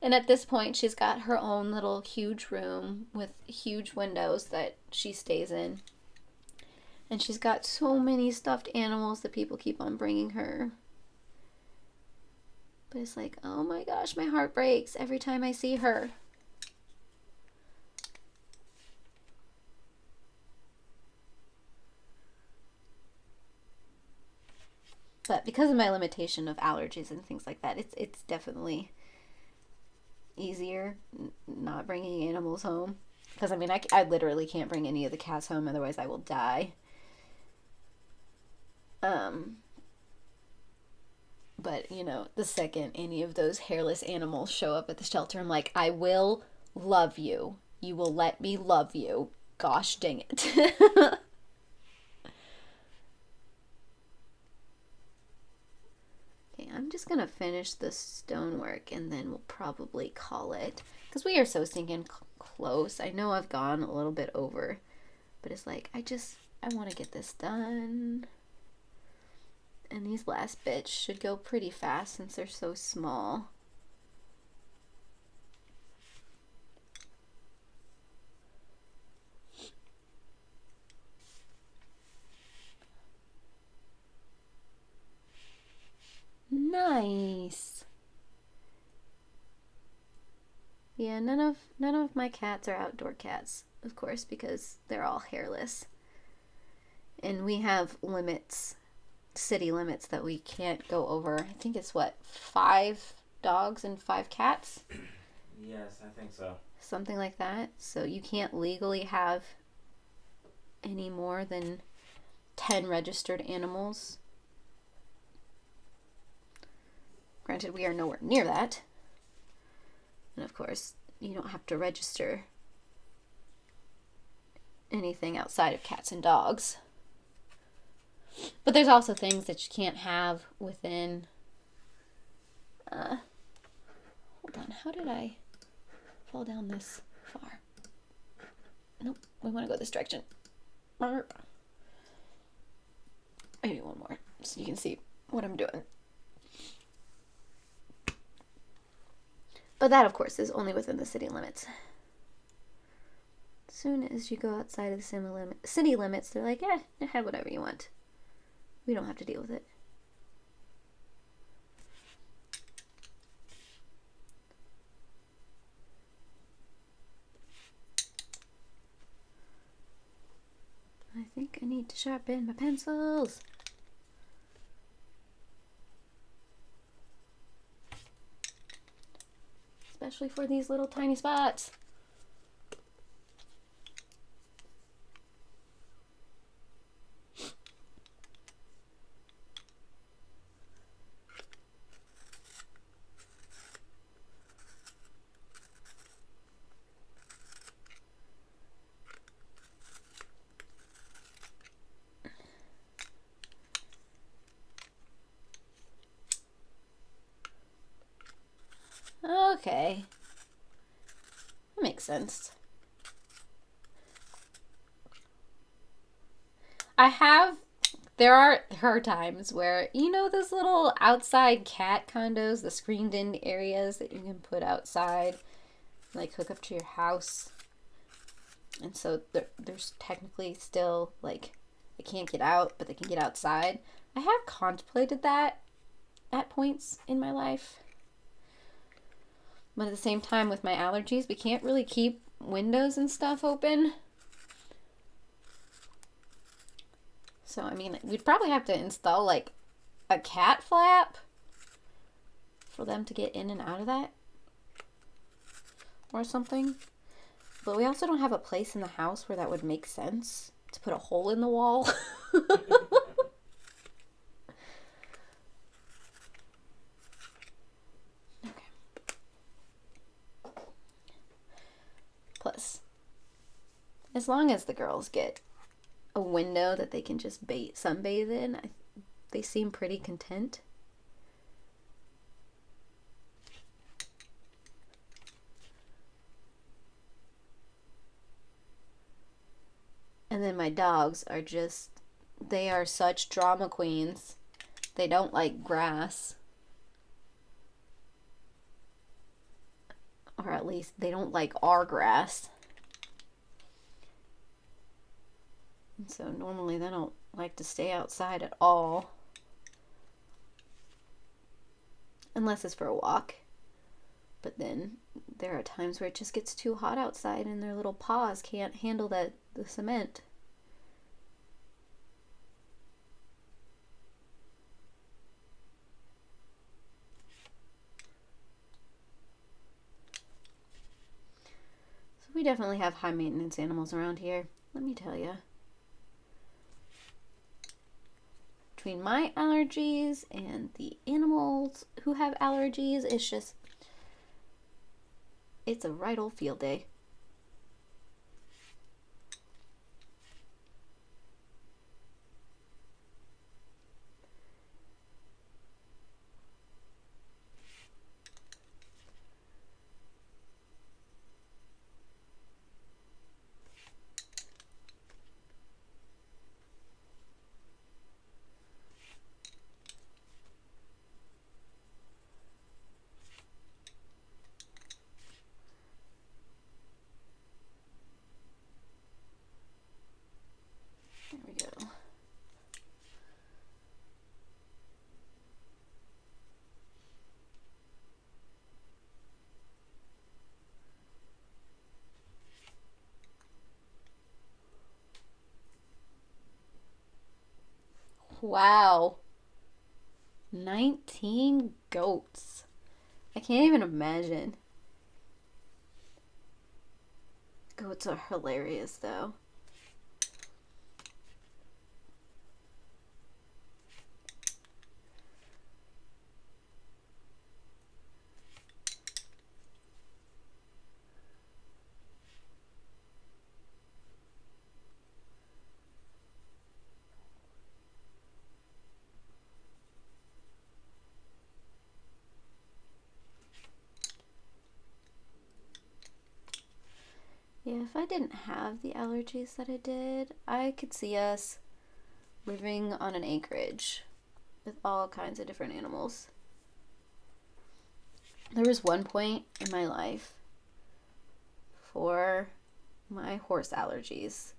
And at this point, she's got her own little huge room with huge windows that she stays in. And she's got so many stuffed animals that people keep on bringing her. But it's like, oh my gosh, my heart breaks every time I see her. But because of my limitation of allergies and things like that, it's definitely easier not bringing animals home. Because, I mean, I literally can't bring any of the cats home, otherwise I will die. But, you know, the second any of those hairless animals show up at the shelter, I'm like, I will love you. You will let me love you. Gosh dang it. Okay, I'm just going to finish the stonework and then we'll probably call it. Because we are so stinking close. I know I've gone a little bit over. But it's like, I want to get this done. And these last bits should go pretty fast since they're so small. Nice. Yeah, none of my cats are outdoor cats, of course, because they're all hairless. And we have limits, city limits that we can't go over. I think it's 5 dogs and 5 cats? Yes, I think so. Something like that. So you can't legally have any more than 10 registered animals. Granted, we are nowhere near that. And of course, you don't have to register anything outside of cats and dogs. But there's also things that you can't have within... hold on, how did I fall down this far? Nope, we want to go this direction. Maybe one more, so you can see what I'm doing. But that, of course, is only within the city limits. As soon as you go outside of the city limits, they're like, have whatever you want. We don't have to deal with it. I think I need to sharpen my pencils. Especially for these little tiny spots. Okay. That makes sense. There are times where, you know, those little outside cat condos, the screened in areas that you can put outside, like hook up to your house. And so there's technically still, like, they can't get out, but they can get outside. I have contemplated that at points in my life. But at the same time, with my allergies, we can't really keep windows and stuff open. So, I mean, we'd probably have to install, like, a cat flap for them to get in and out of that. Or something. But we also don't have a place in the house where that would make sense. To put a hole in the wall. Plus, as long as the girls get a window that they can just sunbathe in, they seem pretty content. And then my dogs are they are such drama queens. They don't like grass. Or at least they don't like our grass. And so normally they don't like to stay outside at all. Unless it's for a walk. But then there are times where it just gets too hot outside and their little paws can't handle the cement. We definitely have high maintenance animals around here, let me tell you. Between my allergies and the animals who have allergies, it's a right old field day. There we go. Wow. 19 goats. I can't even imagine. Goats are hilarious though. Yeah, if I didn't have the allergies that I did, I could see us living on an acreage with all kinds of different animals. There was one point in my life for my horse allergies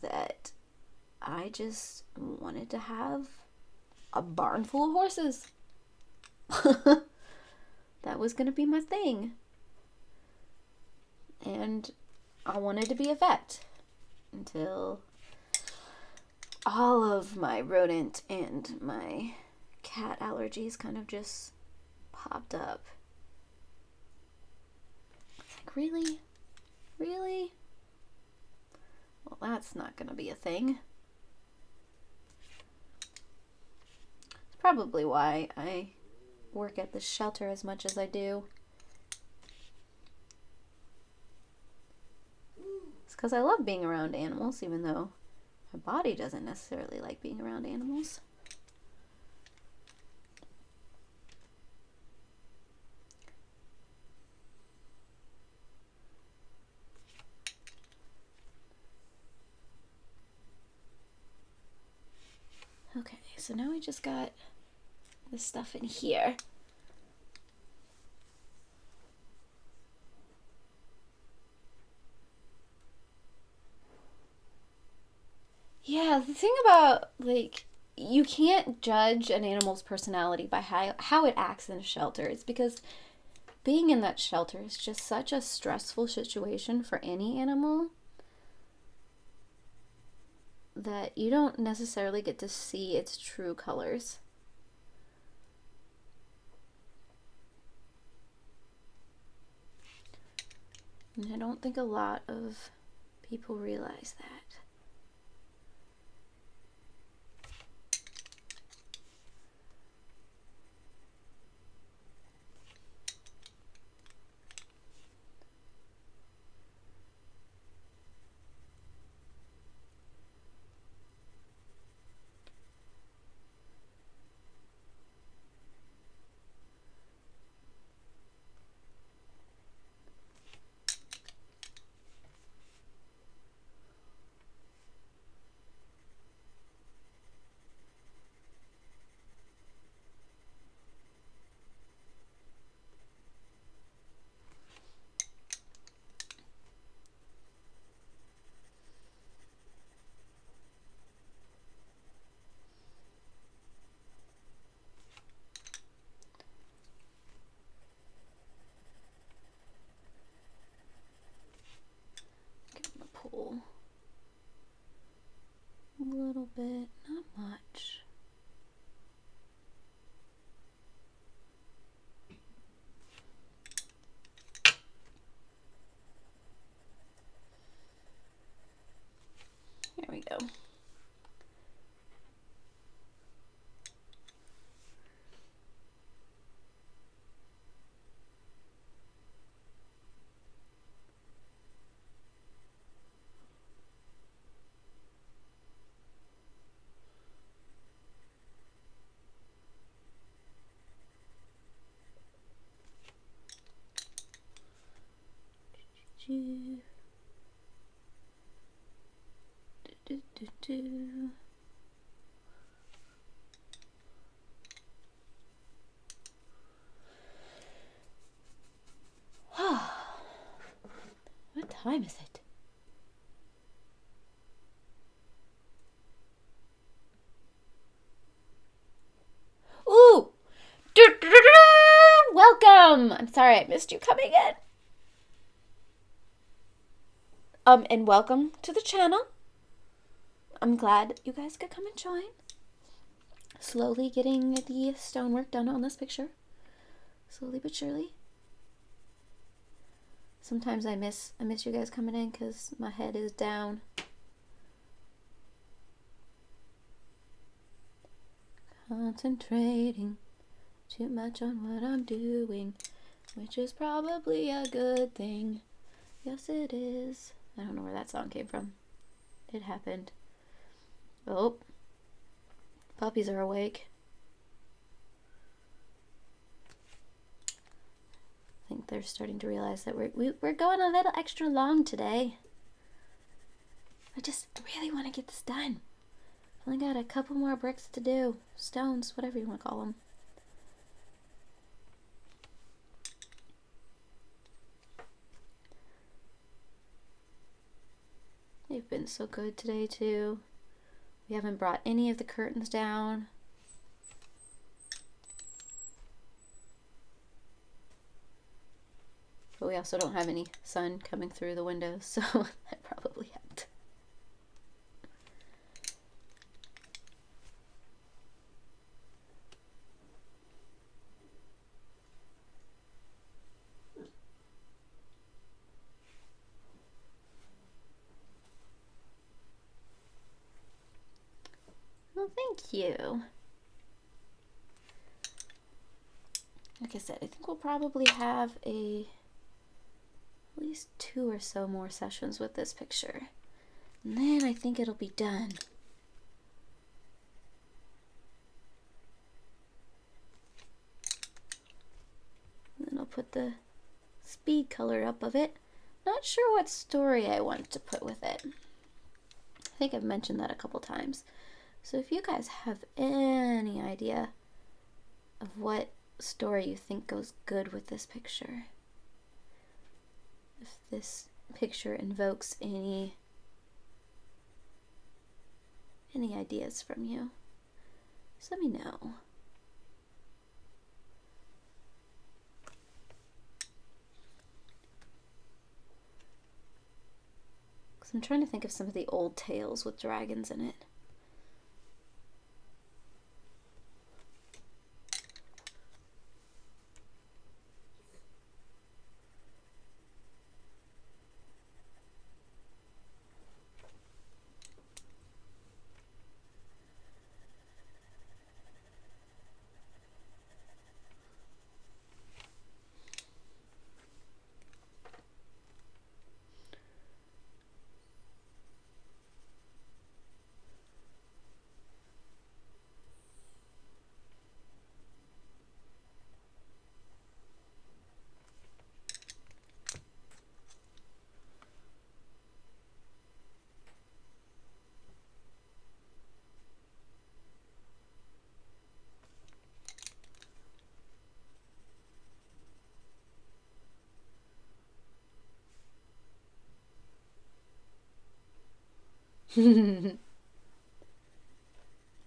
that I just wanted to have a barn full of horses. That was going to be my thing. And I wanted to be a vet until all of my rodent and my cat allergies kind of just popped up. It's like, really? Really? Well, that's not going to be a thing. It's probably why I work at the shelter as much as I do. It's because I love being around animals, even though my body doesn't necessarily like being around animals. Okay, so now we just got this stuff in here. Yeah, the thing about, like, you can't judge an animal's personality by how it acts in a shelter. It's because being in that shelter is just such a stressful situation for any animal that you don't necessarily get to see its true colors. And I don't think a lot of people realize that. Pull a little bit, not much. we go. What time is it? Ooh! Welcome! I'm sorry I missed you coming in. And welcome to the channel. I'm glad you guys could come and join. Slowly getting the stonework done on this picture. Slowly but surely. Sometimes I miss you guys coming in because my head is down. Concentrating too much on what I'm doing, which is probably a good thing. Yes, it is. I don't know where that song came from. It happened. Oh, puppies are awake. I think they're starting to realize that we're going a little extra long today. I just really want to get this done. I've only got a couple more bricks to do. Stones, whatever you want to call them. They've been so good today too. We haven't brought any of the curtains down. But we also don't have any sun coming through the windows, so that probably helped. Well, thank you. Like I said, I think we'll probably have at least 2 or so more sessions with this picture. And then I think it'll be done. And then I'll put the speed color up of it. Not sure what story I want to put with it. I think I've mentioned that a couple times. So if you guys have any idea of what story you think goes good with this picture, if this picture invokes any ideas from you, just let me know. Because I'm trying to think of some of the old tales with dragons in it.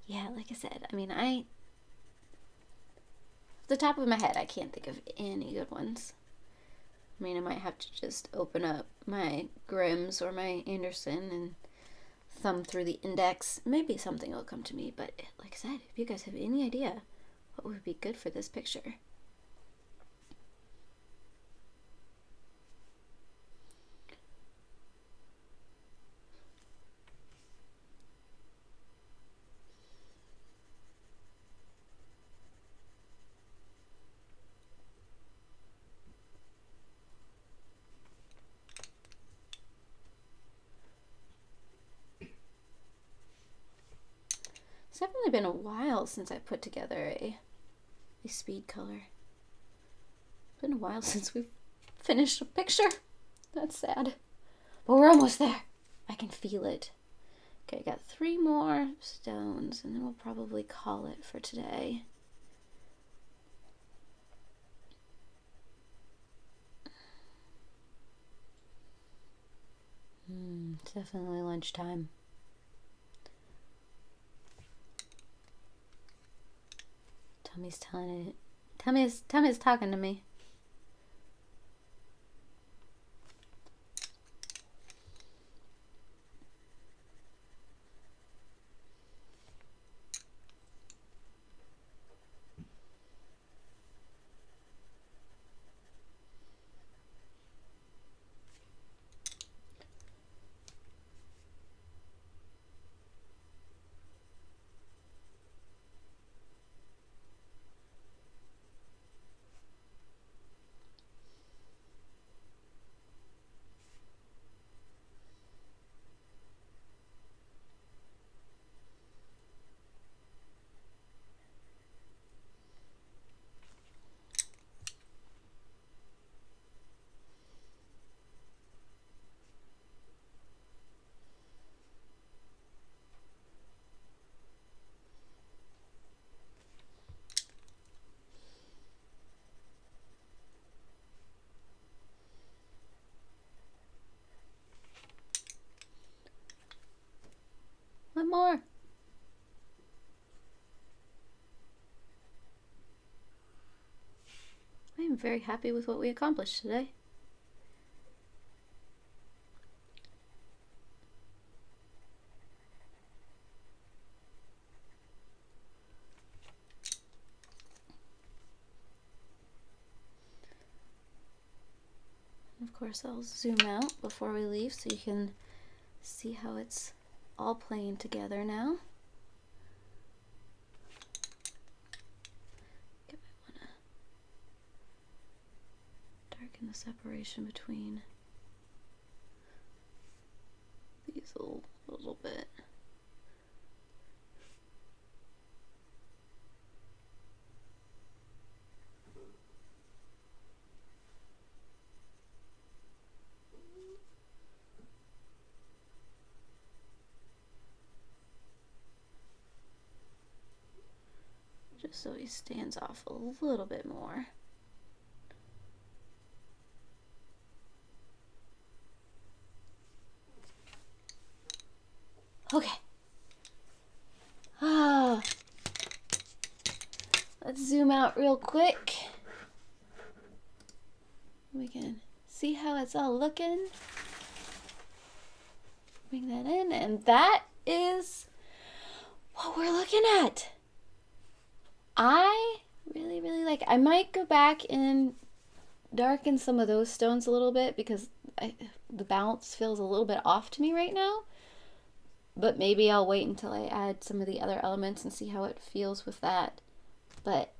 Yeah, like I said, I mean, off the top of my head, I can't think of any good ones. I mean, I might have to just open up my Grimm's or my Anderson and thumb through the index. Maybe something will come to me, but like I said, if you guys have any idea what would be good for this picture. It's definitely been a while since I put together a speed color. It's been a while since we've finished a picture. That's sad. But we're almost there. I can feel it. Okay, I got 3 more stones, and then we'll probably call it for today. It's definitely lunchtime. Tommy's telling it. Tommy's talking to me. One more. I am very happy with what we accomplished today. Of course, I'll zoom out before we leave so you can see how it's all playing together now. I want to darken the separation between these a little bit. Just so he stands off a little bit more. Okay. Let's zoom out real quick. We can see how it's all looking. Bring that in, and that is what we're looking at. I really like it. I might go back and darken some of those stones a little bit because the bounce feels a little bit off to me right now. But maybe I'll wait until I add some of the other elements and see how it feels with that. But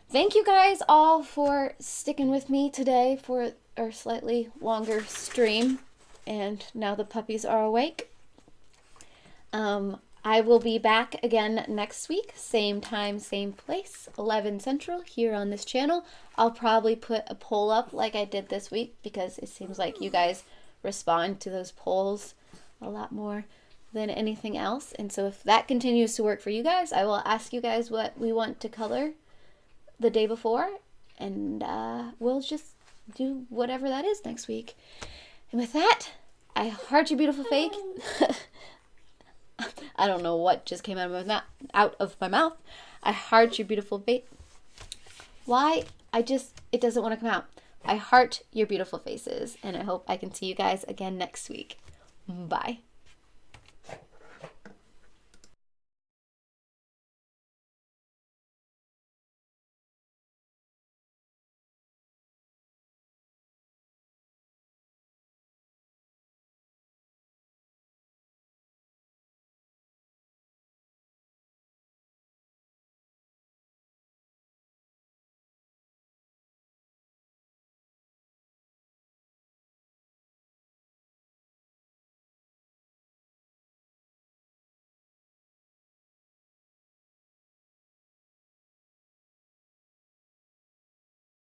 thank you guys all for sticking with me today for our slightly longer stream. And now the puppies are awake. I will be back again next week, same time, same place, 11 Central here on this channel. I'll probably put a poll up like I did this week because it seems like you guys respond to those polls a lot more than anything else. And so if that continues to work for you guys, I will ask you guys what we want to color the day before, and we'll just do whatever that is next week. And with that, I heart your beautiful face. I don't know what just came out of my mouth. I heart your beautiful face. Why? It doesn't want to come out. I heart your beautiful faces, and I hope I can see you guys again next week. Bye.